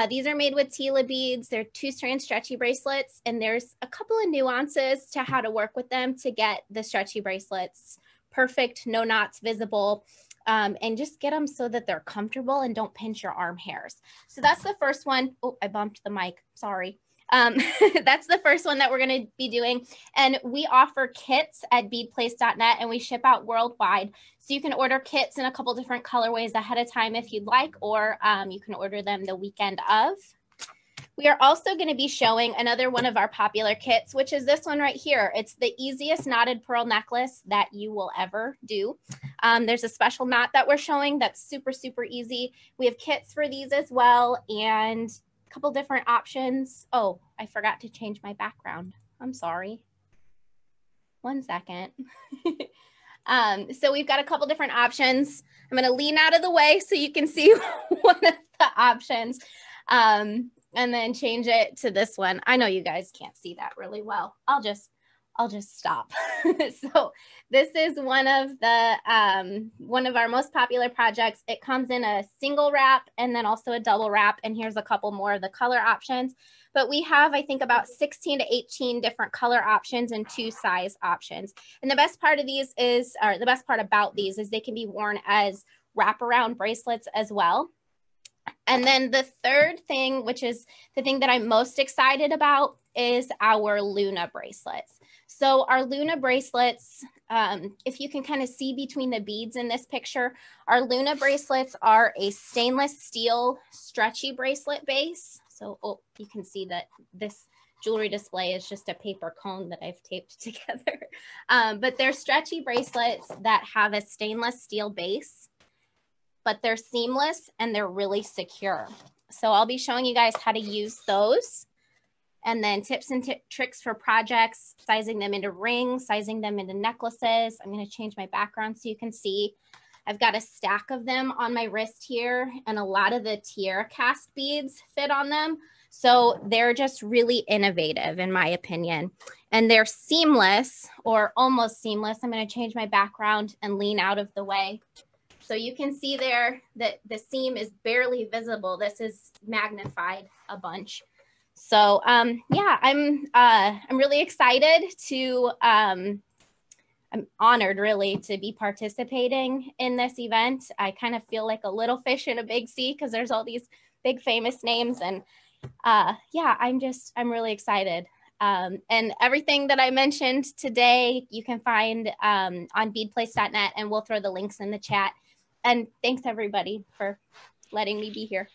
These are made with Tila beads. They're 2-strand stretchy bracelets, and there's a couple of nuances to how to work with them to get the stretchy bracelets perfect, no knots visible, and just get them so that they're comfortable and don't pinch your arm hairs. So that's the first one. Oh, I bumped the mic, sorry. that's the first one that we're going to be doing. And we offer kits at beadplace.net, and we ship out worldwide. So you can order kits in a couple different colorways ahead of time if you'd like, or you can order them the weekend of. We are also going to be showing another one of our popular kits, which is this one right here. It's the easiest knotted pearl necklace that you will ever do. There's a special knot that we're showing that's super, super easy. We have kits for these as well, and a couple different options. Oh, I forgot to change my background. I'm sorry. One second. So we've got a couple different options. I'm going to lean out of the way so you can see one of the options. And then change it to this one. I know you guys can't see that really well. I'll just stop. So this is one of our most popular projects. It comes in a single wrap and then also a double wrap. And here's a couple more of the color options. But we have, I think, about 16 to 18 different color options and 2 size options. And the best part of these is, or the best part about these is they can be worn as wraparound bracelets as well. And then the third thing, which is the thing that I'm most excited about, is our Luna bracelets. So our Luna bracelets, if you can kind of see between the beads in this picture, our Luna bracelets are a stainless steel stretchy bracelet base. So you can see that this jewelry display is just a paper cone that I've taped together. But they're stretchy bracelets that have a stainless steel base, but they're seamless and they're really secure. So I'll be showing you guys how to use those, and then tips and tricks for projects, sizing them into rings, sizing them into necklaces. I'm gonna change my background so you can see. I've got a stack of them on my wrist here, and a lot of the Tierracast beads fit on them. So they're just really innovative in my opinion. And they're seamless, or almost seamless. I'm gonna change my background and lean out of the way. So you can see there that the seam is barely visible. This is magnified a bunch. So yeah, I'm really excited to, I'm honored really to be participating in this event. I kind of feel like a little fish in a big sea because there's all these big famous names, and yeah, I'm really excited. And everything that I mentioned today, you can find on beadplace.net, and we'll throw the links in the chat. And thanks everybody for letting me be here.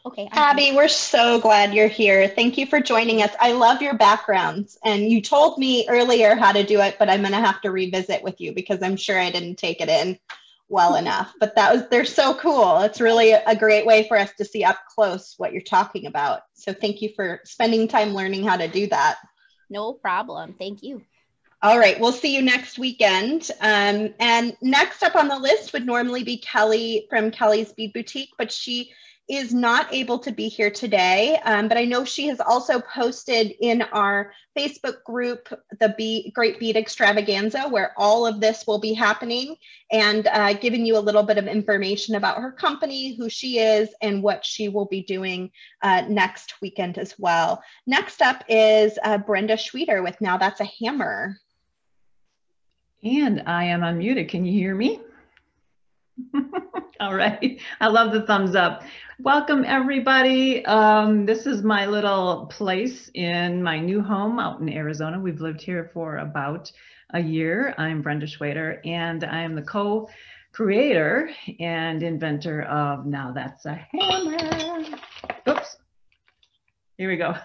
Okay. Abby, we're so glad you're here. Thank you for joining us. I love your backgrounds, and you told me earlier how to do it, but I'm going to have to revisit with you because I'm sure I didn't take it in well enough. But they're so cool. It's really a great way for us to see up close what you're talking about. So thank you for spending time learning how to do that. No problem. Thank you. All right, we'll see you next weekend. And next up on the list would normally be Kelly from Kelly's Bead Boutique, but she is not able to be here today. But I know she has also posted in our Facebook group, the Great Bead Extravaganza, where all of this will be happening, and giving you a little bit of information about her company, who she is, and what she will be doing next weekend as well. Next up is Brenda Schweeder with Now That's a Hammer. And I am unmuted. Can you hear me? All right. I love the thumbs up. Welcome, everybody. This is my little place in my new home out in Arizona. We've lived here for about a year. I'm Brenda Schweeder, and I am the co-creator and inventor of Now That's a Hammer. Oops. Here we go.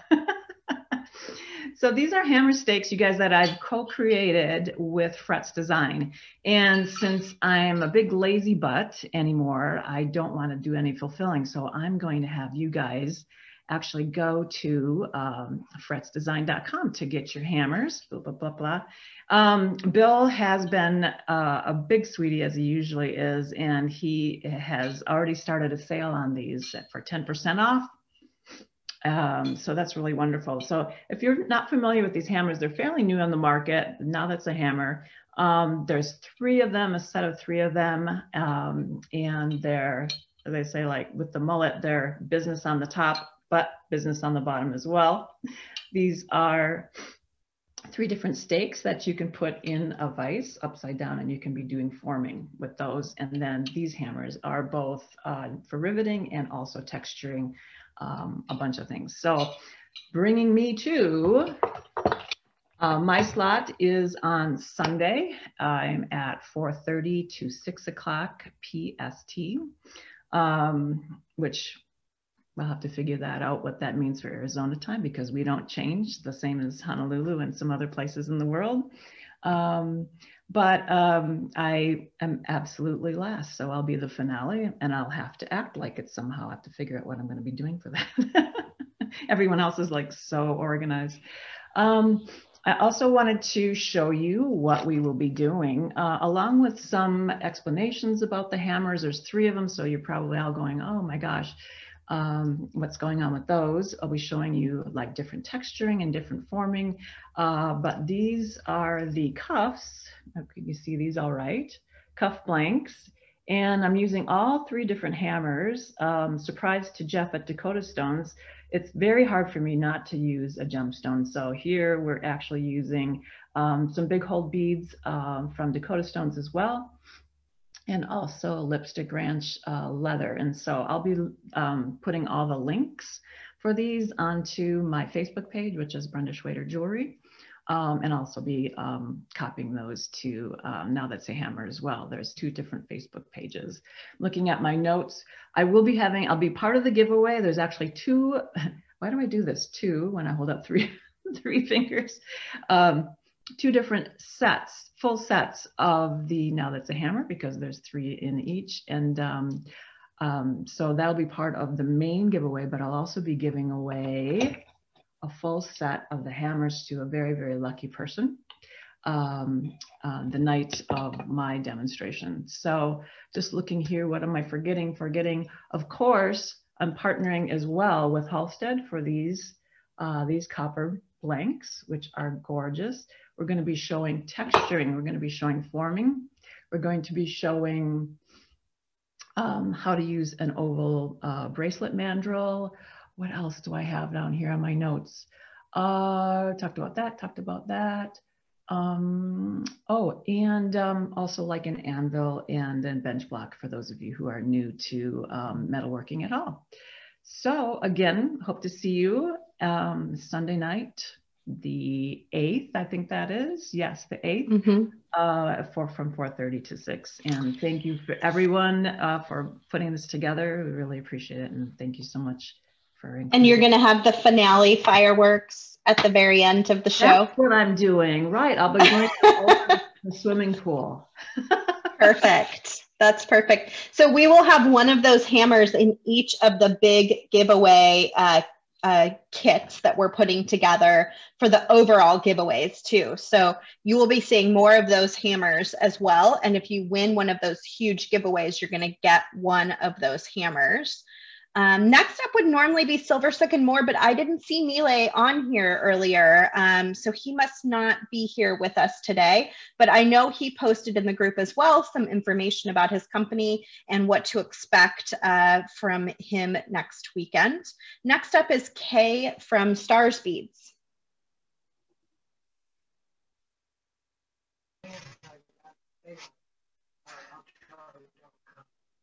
So these are hammer stakes, you guys, that I've co-created with Frets Design. And since I'm a big lazy butt anymore, I don't want to do any fulfilling. So I'm going to have you guys actually go to fretsdesign.com to get your hammers, blah, blah, blah, blah. Bill has been a big sweetie, as he usually is, and he has already started a sale on these for 10% off. So that's really wonderful. So if you're not familiar with these hammers, they're fairly new on the market. Now That's a Hammer. There's 3 of them, a set of 3 of them. And they're, as they say, like with the mullet, they're business on the top, but business on the bottom as well. These are 3 different stakes that you can put in a vise upside down, and you can be doing forming with those. And then these hammers are both for riveting and also texturing a bunch of things. So bringing me to my slot is on Sunday. I'm at 4:30 to 6 o'clock PST, which we'll have to figure that out, what that means for Arizona time, because we don't change, the same as Honolulu and some other places in the world. But I am absolutely last, so I'll be the finale, and I'll have to act like it somehow. I have to figure out what I'm going to be doing for that. Everyone else is like so organized. I also wanted to show you what we will be doing, along with some explanations about the hammers. There's 3 of them, so you're probably all going, oh my gosh, what's going on with those? I'll be showing you like different texturing and different forming, but these are the cuffs. Can you see these all right? Cuff blanks. And I'm using all 3 different hammers. Surprise to Jeff at Dakota Stones, it's very hard for me not to use a gemstone. So here we're actually using some big hole beads from Dakota Stones as well, and also Lipstick Ranch leather. And so I'll be putting all the links for these onto my Facebook page, which is Brenda Schwader Jewelry. And also be copying those to Now That's a Hammer as well. There's 2 different Facebook pages. Looking at my notes, I'll be part of the giveaway. There's actually 2, why do I do this? 2 when I hold up 3 fingers. 2 different sets, full sets of the Now That's a Hammer, because there's 3 in each. And so that'll be part of the main giveaway, but I'll also be giving away a full set of the hammers to a very, very lucky person the night of my demonstration. So just looking here, what am I forgetting? Of course, I'm partnering as well with Halstead for these copper blanks, which are gorgeous. We're going to be showing texturing. We're going to be showing forming. We're going to be showing how to use an oval bracelet mandrel. What else do I have down here on my notes? Talked about that. Oh, and also like an anvil and a bench block for those of you who are new to metalworking at all. So again, hope to see you Sunday night, the 8th, I think that is. Yes, the 8th, from 4:30 to 6. And thank you for everyone for putting this together. We really appreciate it. And thank you so much. And you're going to have the finale fireworks at the very end of the show. That's what I'm doing. Right. I'll be going to the swimming pool. Perfect. That's perfect. So we will have one of those hammers in each of the big giveaway kits that we're putting together for the overall giveaways too. So you will be seeing more of those hammers as well. And if you win one of those huge giveaways, you're going to get one of those hammers. Next up would normally be Silver Silk and More, but I didn't see Mile on here earlier, so he must not be here with us today. But I know he posted in the group as well some information about his company and what to expect from him next weekend. Next up is Kay from Stars Beads.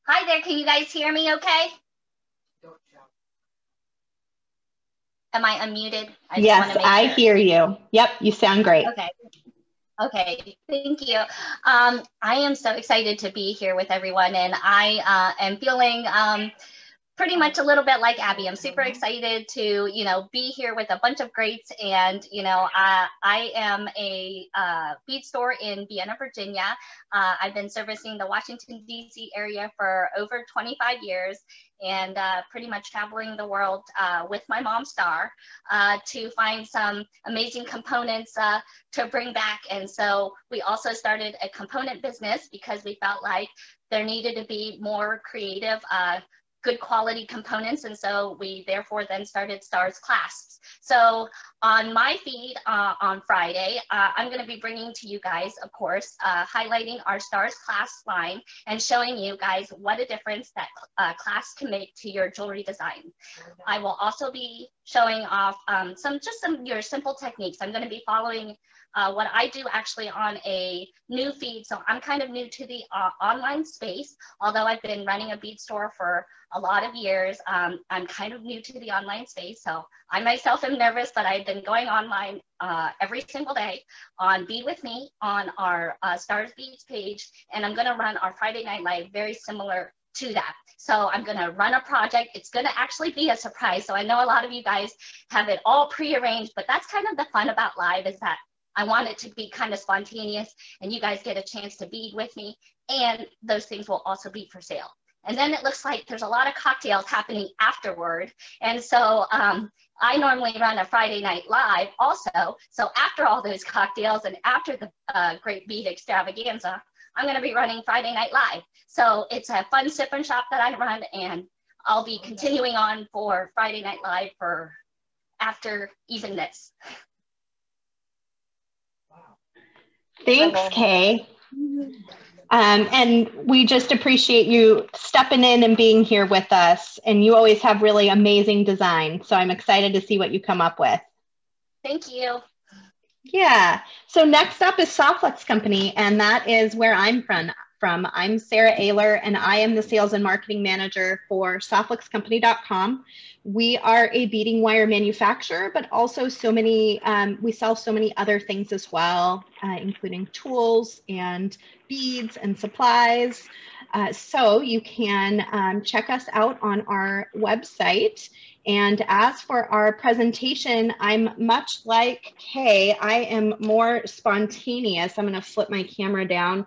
Hi there, can you guys hear me okay? Am I unmuted? Yes, I hear you. Yep, you sound great. Okay, thank you. I am so excited to be here with everyone, and I am feeling pretty much a little bit like Abby. I'm super excited to, be here with a bunch of greats. And, I am a bead store in Vienna, Virginia. I've been servicing the Washington, D.C. area for over 25 years and pretty much traveling the world with my mom, Star, to find some amazing components to bring back. And so we also started a component business because we felt like there needed to be more creative good quality components. And so we therefore then started Stars Clasps. So on my feed on Friday, I'm going to be bringing to you guys, of course, highlighting our Stars Clasp line and showing you guys what a difference that clasp can make to your jewelry design. I will also be showing off some your simple techniques. I'm going to be following what I do actually on a new feed. So I'm kind of new to the online space, although I've been running a bead store for a lot of years. I'm kind of new to the online space. So I myself am nervous, but I've been going online every single day on Bead With Me on our Stars Beads page. And I'm gonna run our Friday Night Live very similar to that. So I'm gonna run a project. It's gonna actually be a surprise. So I know a lot of you guys have it all pre-arranged, but that's kind of the fun about live, is that I want it to be kind of spontaneous and you guys get a chance to bead with me, and those things will also be for sale. And then it looks like there's a lot of cocktails happening afterward. And so I normally run a Friday Night Live also. So after all those cocktails and after the Great Bead Extravaganza, I'm gonna be running Friday Night Live. So it's a fun sip and shop that I run, and I'll be continuing on for Friday Night Live for after even this. Thanks, Kay. And we just appreciate you stepping in and being here with us. And you always have really amazing design. So I'm excited to see what you come up with. Thank you. Yeah. So next up is Softlex Company, and that is where I'm from. I'm Sarah Ayler, and I am the sales and marketing manager for SoftluxCompany.com. We are a beading wire manufacturer, but also we sell so many other things as well, including tools and beads and supplies. So you can check us out on our website. And as for our presentation, I'm much like Kay. I am more spontaneous. I'm going to flip my camera down.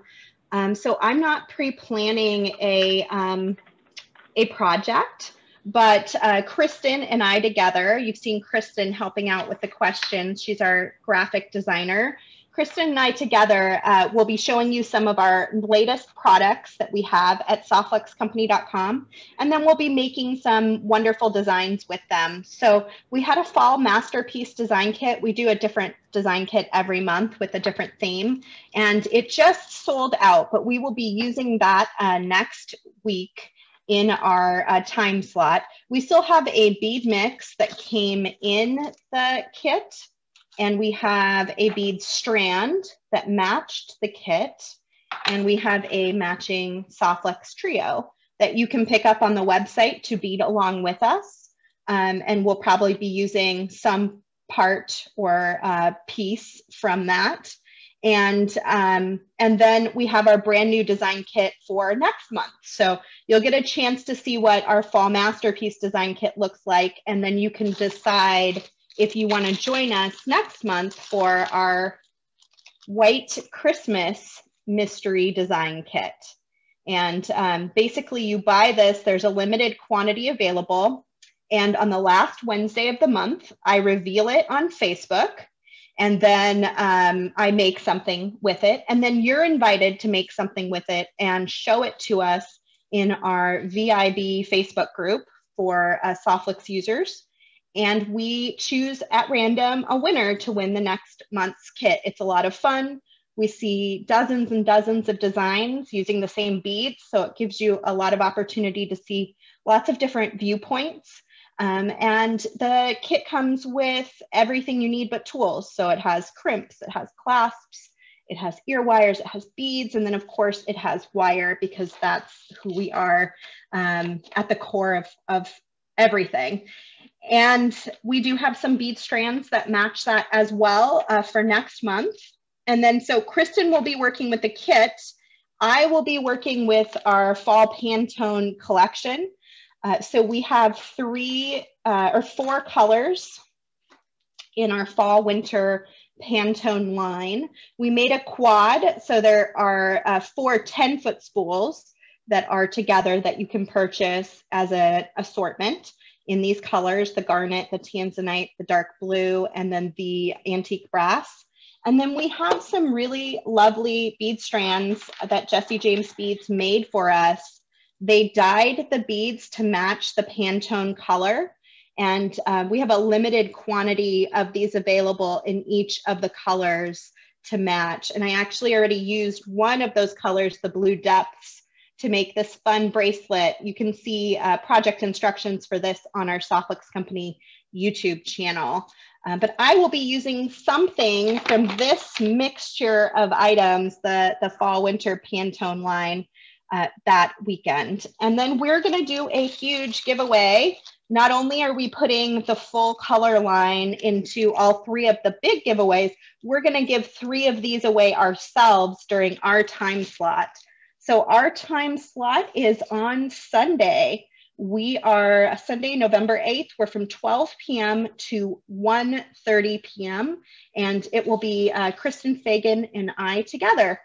So I'm not pre-planning a project, but Kristen and I together, you've seen Kristen helping out with the questions. She's our graphic designer. Kristen and I together will be showing you some of our latest products that we have at SoftluxCompany.com, and then we'll be making some wonderful designs with them. So we had a fall masterpiece design kit. We do a different design kit every month with a different theme, and it just sold out, but we will be using that next week in our time slot. We still have a bead mix that came in the kit, and we have a bead strand that matched the kit, and we have a matching Softlex trio that you can pick up on the website to bead along with us. And we'll probably be using some part or piece from that. And then we have our brand new design kit for next month. So you'll get a chance to see what our fall masterpiece design kit looks like, and then you can decide if you want to join us next month for our White Christmas mystery design kit. And basically you buy this, there's a limited quantity available. And on the last Wednesday of the month, I reveal it on Facebook, and then I make something with it. And then you're invited to make something with it and show it to us in our VIB Facebook group for Softlex users. And we choose at random a winner to win the next month's kit. It's a lot of fun. We see dozens and dozens of designs using the same beads, so it gives you a lot of opportunity to see lots of different viewpoints. And the kit comes with everything you need but tools. So it has crimps, it has clasps, it has ear wires, it has beads, and then of course it has wire, because that's who we are at the core of everything. And we do have some bead strands that match that as well for next month. And then so Kristen will be working with the kit. I will be working with our fall Pantone collection. So we have 3 or 4 colors in our fall winter Pantone line. We made a quad, so there are 4 10-foot spools that are together that you can purchase as an assortment in these colors: the garnet, the tanzanite, the dark blue, and then the antique brass. And then we have some really lovely bead strands that Jesse James Beads made for us. They dyed the beads to match the Pantone color. And we have a limited quantity of these available in each of the colors to match. And I actually already used one of those colors, the Blue Depths, to make this fun bracelet. You can see project instructions for this on our Softlex Company YouTube channel. But I will be using something from this mixture of items, the fall winter Pantone line, that weekend. And then we're going to do a huge giveaway. Not only are we putting the full color line into all 3 of the big giveaways, we're going to give 3 of these away ourselves during our time slot. So our time slot is on Sunday. We are Sunday, November 8th. We're from 12 p.m. to 1:30 p.m. And it will be Kristen Fagan and I together.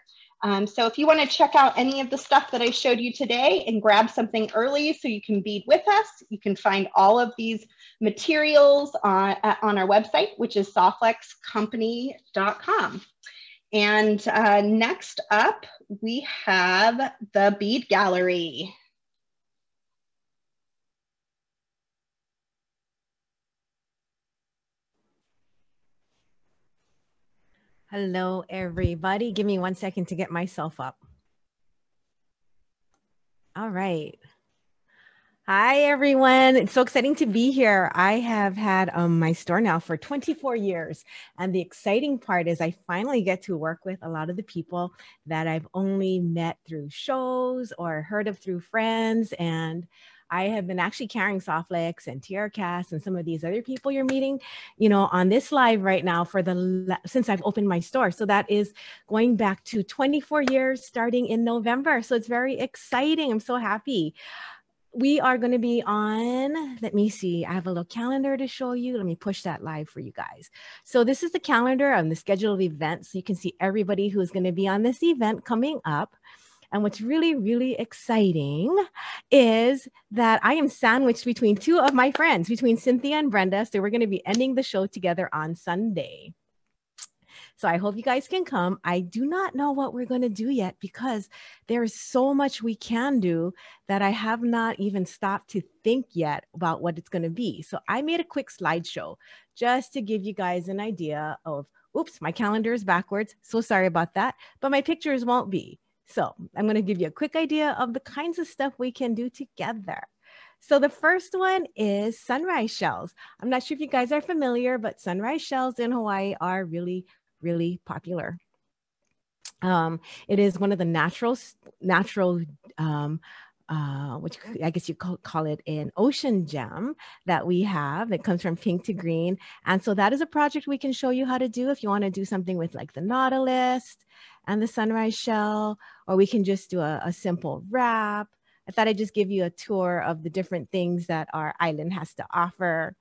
So if you want to check out any of the stuff that I showed you today and grab something early so you can bead with us, you can find all of these materials on our website, which is sawflexcompany.com. And next up, we have the Bead Gallery. Hello, everybody. Give me 1 second to get myself up. All right. Hi, everyone. It's so exciting to be here. I have had my store now for 24 years. And the exciting part is I finally get to work with a lot of the people that I've only met through shows or heard of through friends. And I have been actually carrying Sawflex and Tierracast and some of these other people you're meeting, on this live right now since I've opened my store. So that is going back to 24 years starting in November. So it's very exciting. I'm so happy. We are going to be on, let me see, I have a little calendar to show you. Let me push that live for you guys. So this is the calendar on the schedule of events. So you can see everybody who's going to be on this event coming up. And what's really, really exciting is that I am sandwiched between 2 of my friends, between Cynthia and Brenda. So we're going to be ending the show together on Sunday. So I hope you guys can come. I do not know what we're going to do yet because there is so much we can do that I have not even stopped to think yet about what it's going to be. So I made a quick slideshow just to give you guys an idea of, oops, my calendar is backwards. So sorry about that, but my pictures won't be. So I'm going to give you a quick idea of the kinds of stuff we can do together. So the first one is sunrise shells. I'm not sure if you guys are familiar, but sunrise shells in Hawaii are really, really popular. It is one of the natural, which I guess you call it an ocean gem that we have. It comes from pink to green. And so that is a project we can show you how to do if you want to do something with like the nautilus and the sunrise shell, or we can just do a simple wrap. I thought I'd just give you a tour of the different things that our island has to offer.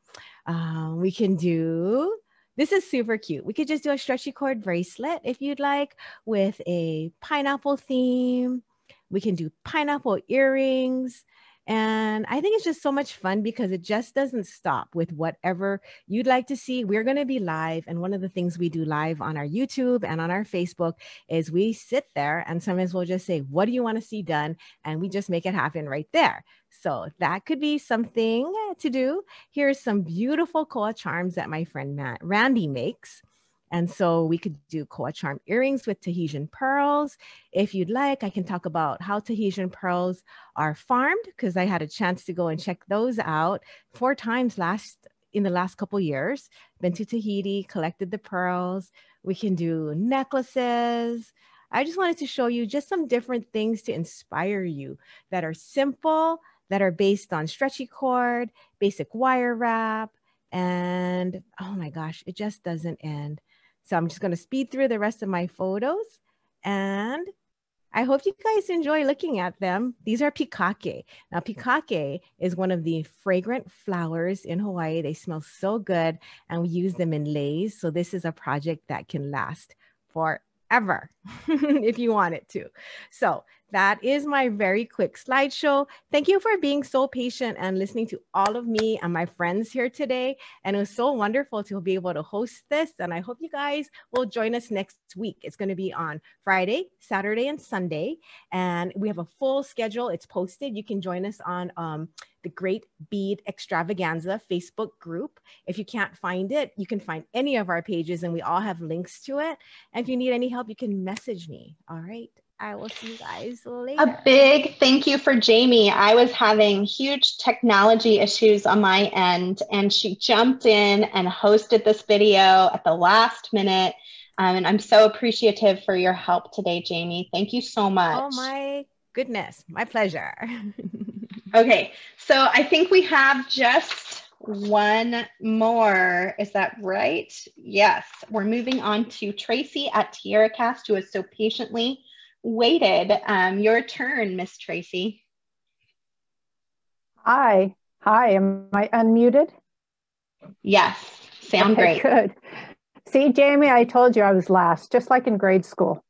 We can do, this is super cute. We could just do a stretchy cord bracelet if you'd like with a pineapple theme. We can do pineapple earrings. And I think it's just so much fun because it just doesn't stop with whatever you'd like to see. We're going to be live. And one of the things we do live on our YouTube and on our Facebook is we sit there and sometimes we'll just say, what do you want to see done? And we just make it happen right there. So that could be something to do. Here's some beautiful koa charms that my friend Randy makes. And so we could do koa charm earrings with Tahitian pearls. If you'd like, I can talk about how Tahitian pearls are farmed because I had a chance to go and check those out 4 times in the last couple years. Been to Tahiti, collected the pearls. We can do necklaces. I just wanted to show you just some different things to inspire you that are simple, that are based on stretchy cord, basic wire wrap, and oh my gosh, it just doesn't end. So I'm just going to speed through the rest of my photos and I hope you guys enjoy looking at them. These are pikake. Now, pikake is one of the fragrant flowers in Hawaii. They smell so good and we use them in leis. So this is a project that can last forever if you want it to. So that is my very quick slideshow. Thank you for being so patient and listening to all of me and my friends here today. And it was so wonderful to be able to host this. And I hope you guys will join us next week. It's going to be on Friday, Saturday, and Sunday. And we have a full schedule. It's posted. You can join us on the Great Bead Extravaganza Facebook group. If you can't find it, you can find any of our pages and we all have links to it. And if you need any help, you can message me. All right. I will see you guys later. A big thank you for Jamie. I was having huge technology issues on my end, and she jumped in and hosted this video at the last minute. And I'm so appreciative for your help today, Jamie. Thank you so much. Oh my goodness, my pleasure. Okay, so I think we have just one more. Is that right? Yes. We're moving on to Tracy at Tierracast, who has so patiently waited. Your turn, Miss Tracy. Hi. Am I unmuted? Yes. Sound okay, great. Good. See, Jamie, I told you I was last, just like in grade school.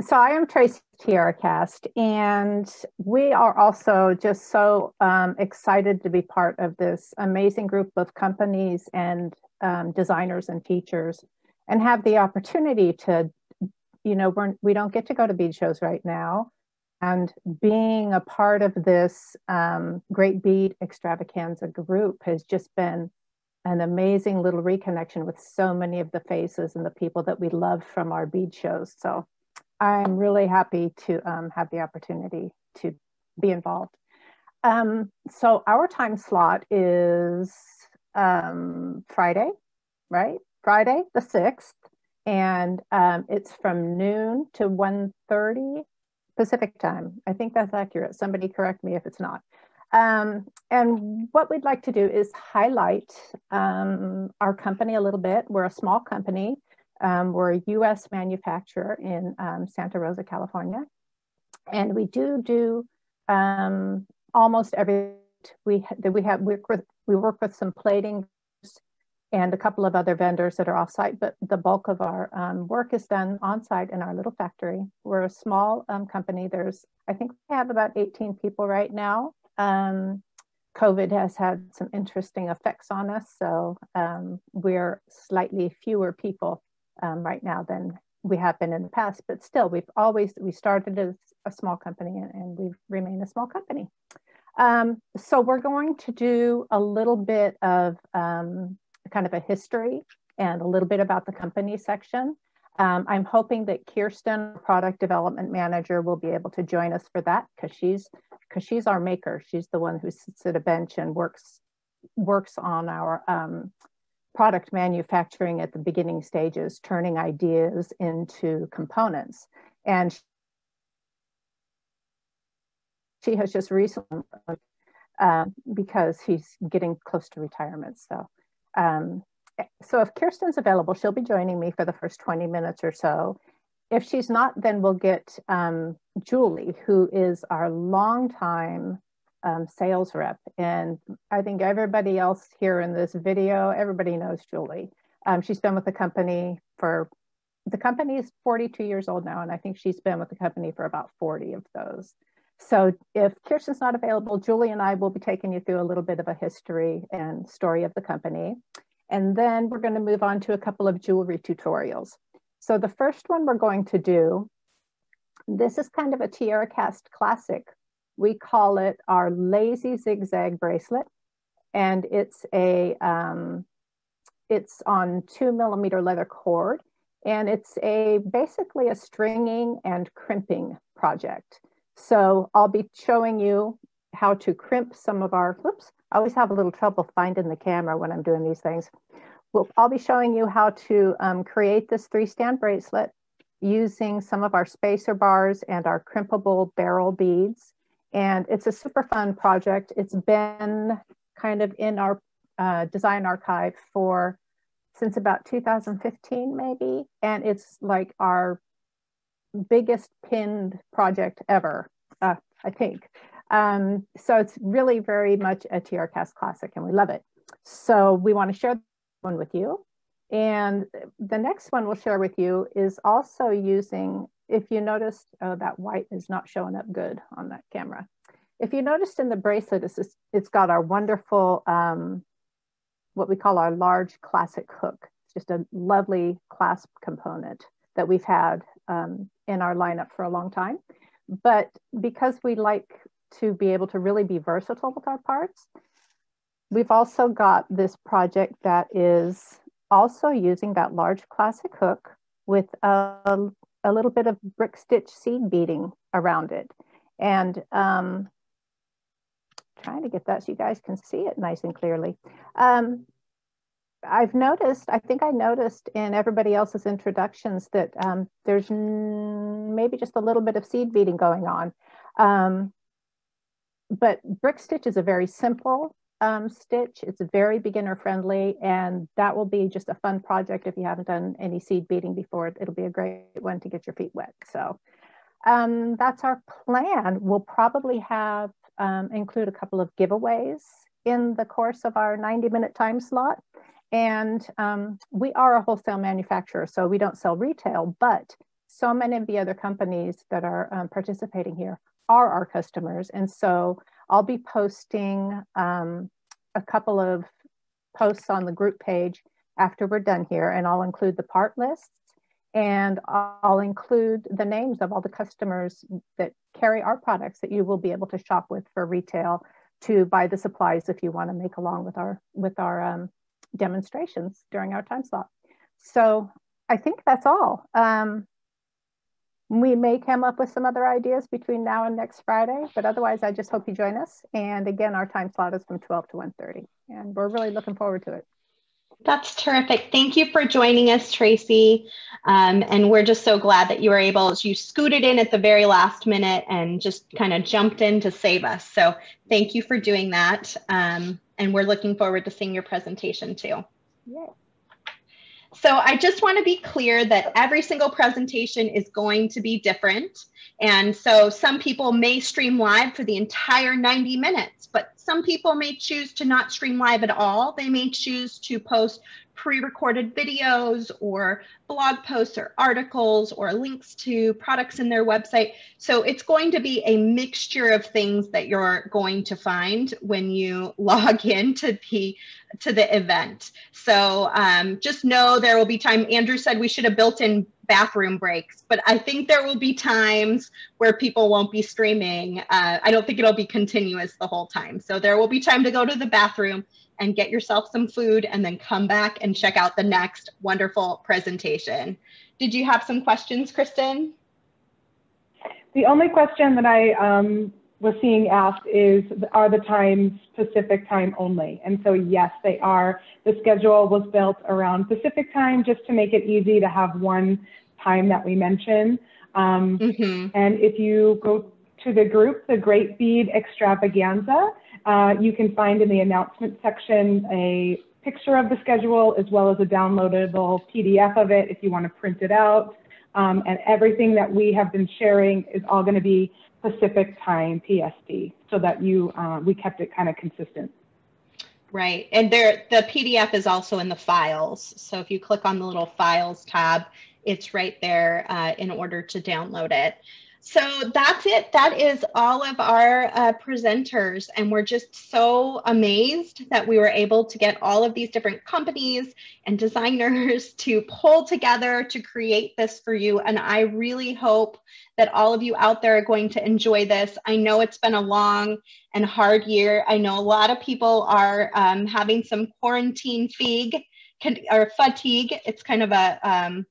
So I am Tracy Tierracast, and we are also just so excited to be part of this amazing group of companies and designers and teachers, and have the opportunity to, we don't get to go to bead shows right now, and being a part of this great Bead Extravaganza group has just been an amazing little reconnection with so many of the faces and the people that we love from our bead shows. So I'm really happy to have the opportunity to be involved. So our time slot is Friday, right? Friday the 6th, and it's from noon to 1:30 Pacific time. I think that's accurate. Somebody correct me if it's not. And what we'd like to do is highlight our company a little bit. We're a small company. We're a U.S. manufacturer in Santa Rosa, California. And we do almost everything. We work with some plating and a couple of other vendors that are off-site, but the bulk of our work is done on-site in our little factory. We're a small company. I think we have about 18 people right now. COVID has had some interesting effects on us, so we're slightly fewer people right now than we have been in the past, but still we started as a small company, and we've remained a small company. So we're going to do a little bit of kind of a history and a little bit about the company section. I'm hoping that Kirsten, product development manager, will be able to join us for that, because she's our maker. She's the one who sits at a bench and works on our product manufacturing at the beginning stages, turning ideas into components. And she has just recently, because he's getting close to retirement. So if Kirsten's available, she'll be joining me for the first 20 minutes or so. If she's not, then we'll get Julie, who is our longtime sales rep. And I think everybody else here in this video, everybody knows Julie. She's been with the company the company is 42 years old now, and I think she's been with the company for about 40 of those. So if Kirsten's not available, Julie and I will be taking you through a little bit of a history and story of the company. And then we're going to move on to a couple of jewelry tutorials. So the first one we're going to do, this is kind of a Tierracast classic. We call it our Lazy Zigzag bracelet. And it's on 2mm leather cord. And it's basically a stringing and crimping project. So I'll be showing you how to crimp some of our, I always have a little trouble finding the camera when I'm doing these things. I'll be showing you how to create this 3-stand bracelet using some of our spacer bars and our crimpable barrel beads. And it's a super fun project. It's been kind of in our design archive since about 2015, maybe. And it's like our biggest pinned project ever, I think. So it's really very much a Tierracast classic, and we love it. So we want to share one with you. And the next one we'll share with you is also using, if you noticed, that white is not showing up good on that camera. If you noticed in the bracelet, it's got our wonderful, what we call our large classic hook. It's just a lovely clasp component that we've had in our lineup for a long time. But because we like to be able to really be versatile with our parts, we've also got this project that is also using that large classic hook, with a little bit of brick stitch seed beading around it. And trying to get that so you guys can see it nice and clearly. I've noticed, I think I noticed in everybody else's introductions that there's maybe just a little bit of seed beading going on. But brick stitch is a very simple stitch. It's very beginner friendly, and that will be just a fun project if you haven't done any seed beading before. It'll be a great one to get your feet wet. So that's our plan. We'll probably have include a couple of giveaways in the course of our 90-minute time slot. And we are a wholesale manufacturer, so we don't sell retail, but so many of the other companies that are participating here are our customers. And so I'll be posting a couple of posts on the group page after we're done here, and I'll include the part lists, and I'll include the names of all the customers that carry our products that you will be able to shop with for retail to buy the supplies if you want to make along with our demonstrations during our time slot. So I think that's all. We may come up with some other ideas between now and next Friday, but otherwise I just hope you join us. And again, our time slot is from 12 to 1:30, and we're really looking forward to it. That's terrific. Thank you for joining us, Tracy. And we're just so glad that you were able, you scooted in at the very last minute and just kind of jumped in to save us. So thank you for doing that. And we're looking forward to seeing your presentation too. Yeah. So I just want to be clear that every single presentation is going to be different. And so some people may stream live for the entire 90 minutes, but some people may choose to not stream live at all. They may choose to post pre-recorded videos or blog posts or articles or links to products in their website. So it's going to be a mixture of things that you're going to find when you log into the event. So just know there will be time. Andrew said we should have built in bathroom breaks, but I think there will be times where people won't be streaming. I don't think it'll be continuous the whole time. So there will be time to go to the bathroom and get yourself some food and then come back and check out the next wonderful presentation. Did you have some questions, Kristen? The only question that I was seeing asked is, are the times Pacific time only? And so yes, they are. The schedule was built around Pacific time just to make it easy to have one time that we mention. And if you go to the group, the Great Bead Extravaganza, you can find in the announcement section a picture of the schedule as well as a downloadable PDF of it if you want to print it out. And everything that we have been sharing is all going to be Pacific time, PST, so that we kept it kind of consistent. Right, and the PDF is also in the files. So if you click on the little files tab, it's right there in order to download it. So that's it. That is all of our presenters. And we're just so amazed that we were able to get all of these different companies and designers to pull together to create this for you. And I really hope that all of you out there are going to enjoy this. I know it's been a long and hard year. I know a lot of people are having some quarantine fatigue. It's kind of a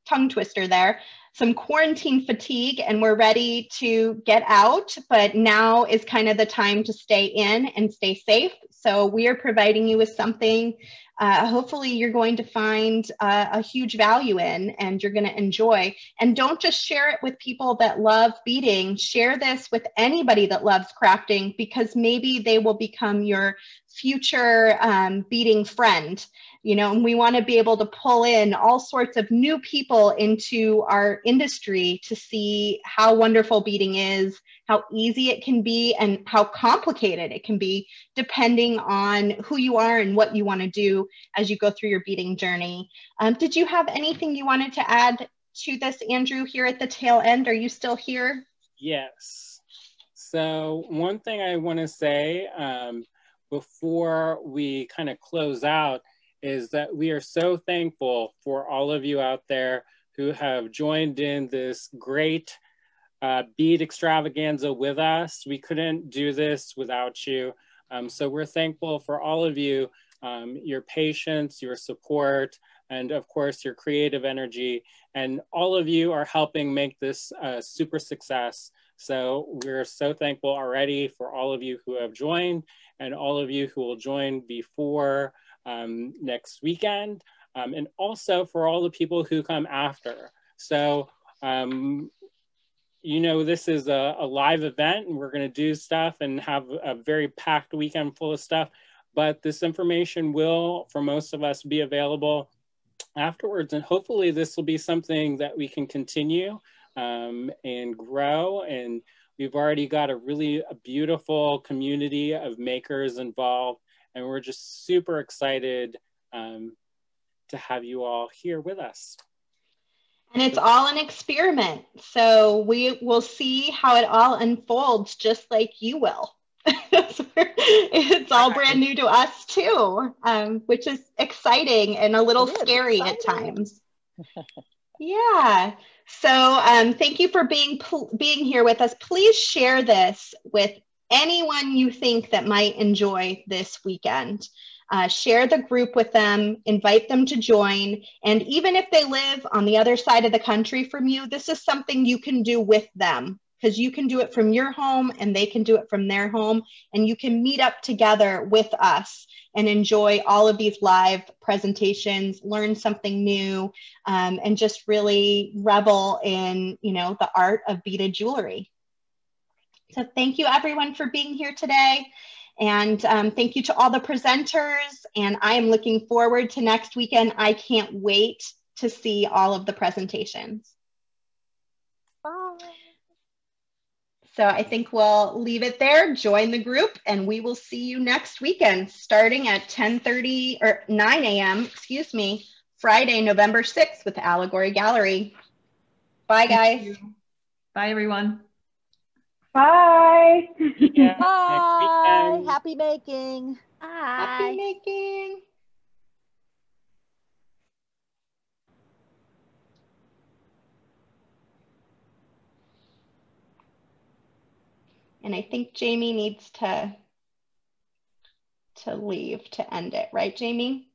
tongue twister there. Some quarantine fatigue, and we're ready to get out, but now is kind of the time to stay in and stay safe. So we are providing you with something hopefully you're going to find a huge value in and you're going to enjoy. And don't just share it with people that love beading. Share this with anybody that loves crafting, because maybe they will become your future beading friend. You know, and we want to be able to pull in all sorts of new people into our industry to see how wonderful beading is, how easy it can be, and how complicated it can be, depending on who you are and what you want to do as you go through your beading journey. Did you have anything you wanted to add to this, Andrew, here at the tail end? Are you still here? Yes. So one thing I want to say before we kind of close out is that we are so thankful for all of you out there who have joined in this great bead extravaganza with us. We couldn't do this without you. So we're thankful for all of you, your patience, your support, and of course your creative energy. And all of you are helping make this a super success. So we're so thankful already for all of you who have joined and all of you who will join before next weekend. And also for all the people who come after. So, you know, this is a live event and we're going to do stuff and have a very packed weekend full of stuff. But this information will, for most of us, be available afterwards. And hopefully this will be something that we can continue and grow. And we've already got a really beautiful community of makers involved. And we're just super excited to have you all here with us. And it's all an experiment. So we will see how it all unfolds just like you will. It's all brand new to us too, which is exciting and a little scary at times. Yeah. So thank you for being here with us. Please share this with anyone you think that might enjoy this weekend. Share the group with them, invite them to join. And even if they live on the other side of the country from you, this is something you can do with them, because you can do it from your home and they can do it from their home. And you can meet up together with us and enjoy all of these live presentations, learn something new, and just really revel in, you know, the art of beaded jewelry. So thank you everyone for being here today. And thank you to all the presenters. And I am looking forward to next weekend. I can't wait to see all of the presentations. Bye. So I think we'll leave it there. Join the group and we will see you next weekend starting at 10:30 or 9 a.m. excuse me, Friday, November 6th with Allegory Gallery. Bye guys. Bye everyone. Bye. Yeah. Bye. Happy making. Bye. Happy making. And I think Jamie needs to leave to end it, right, Jamie?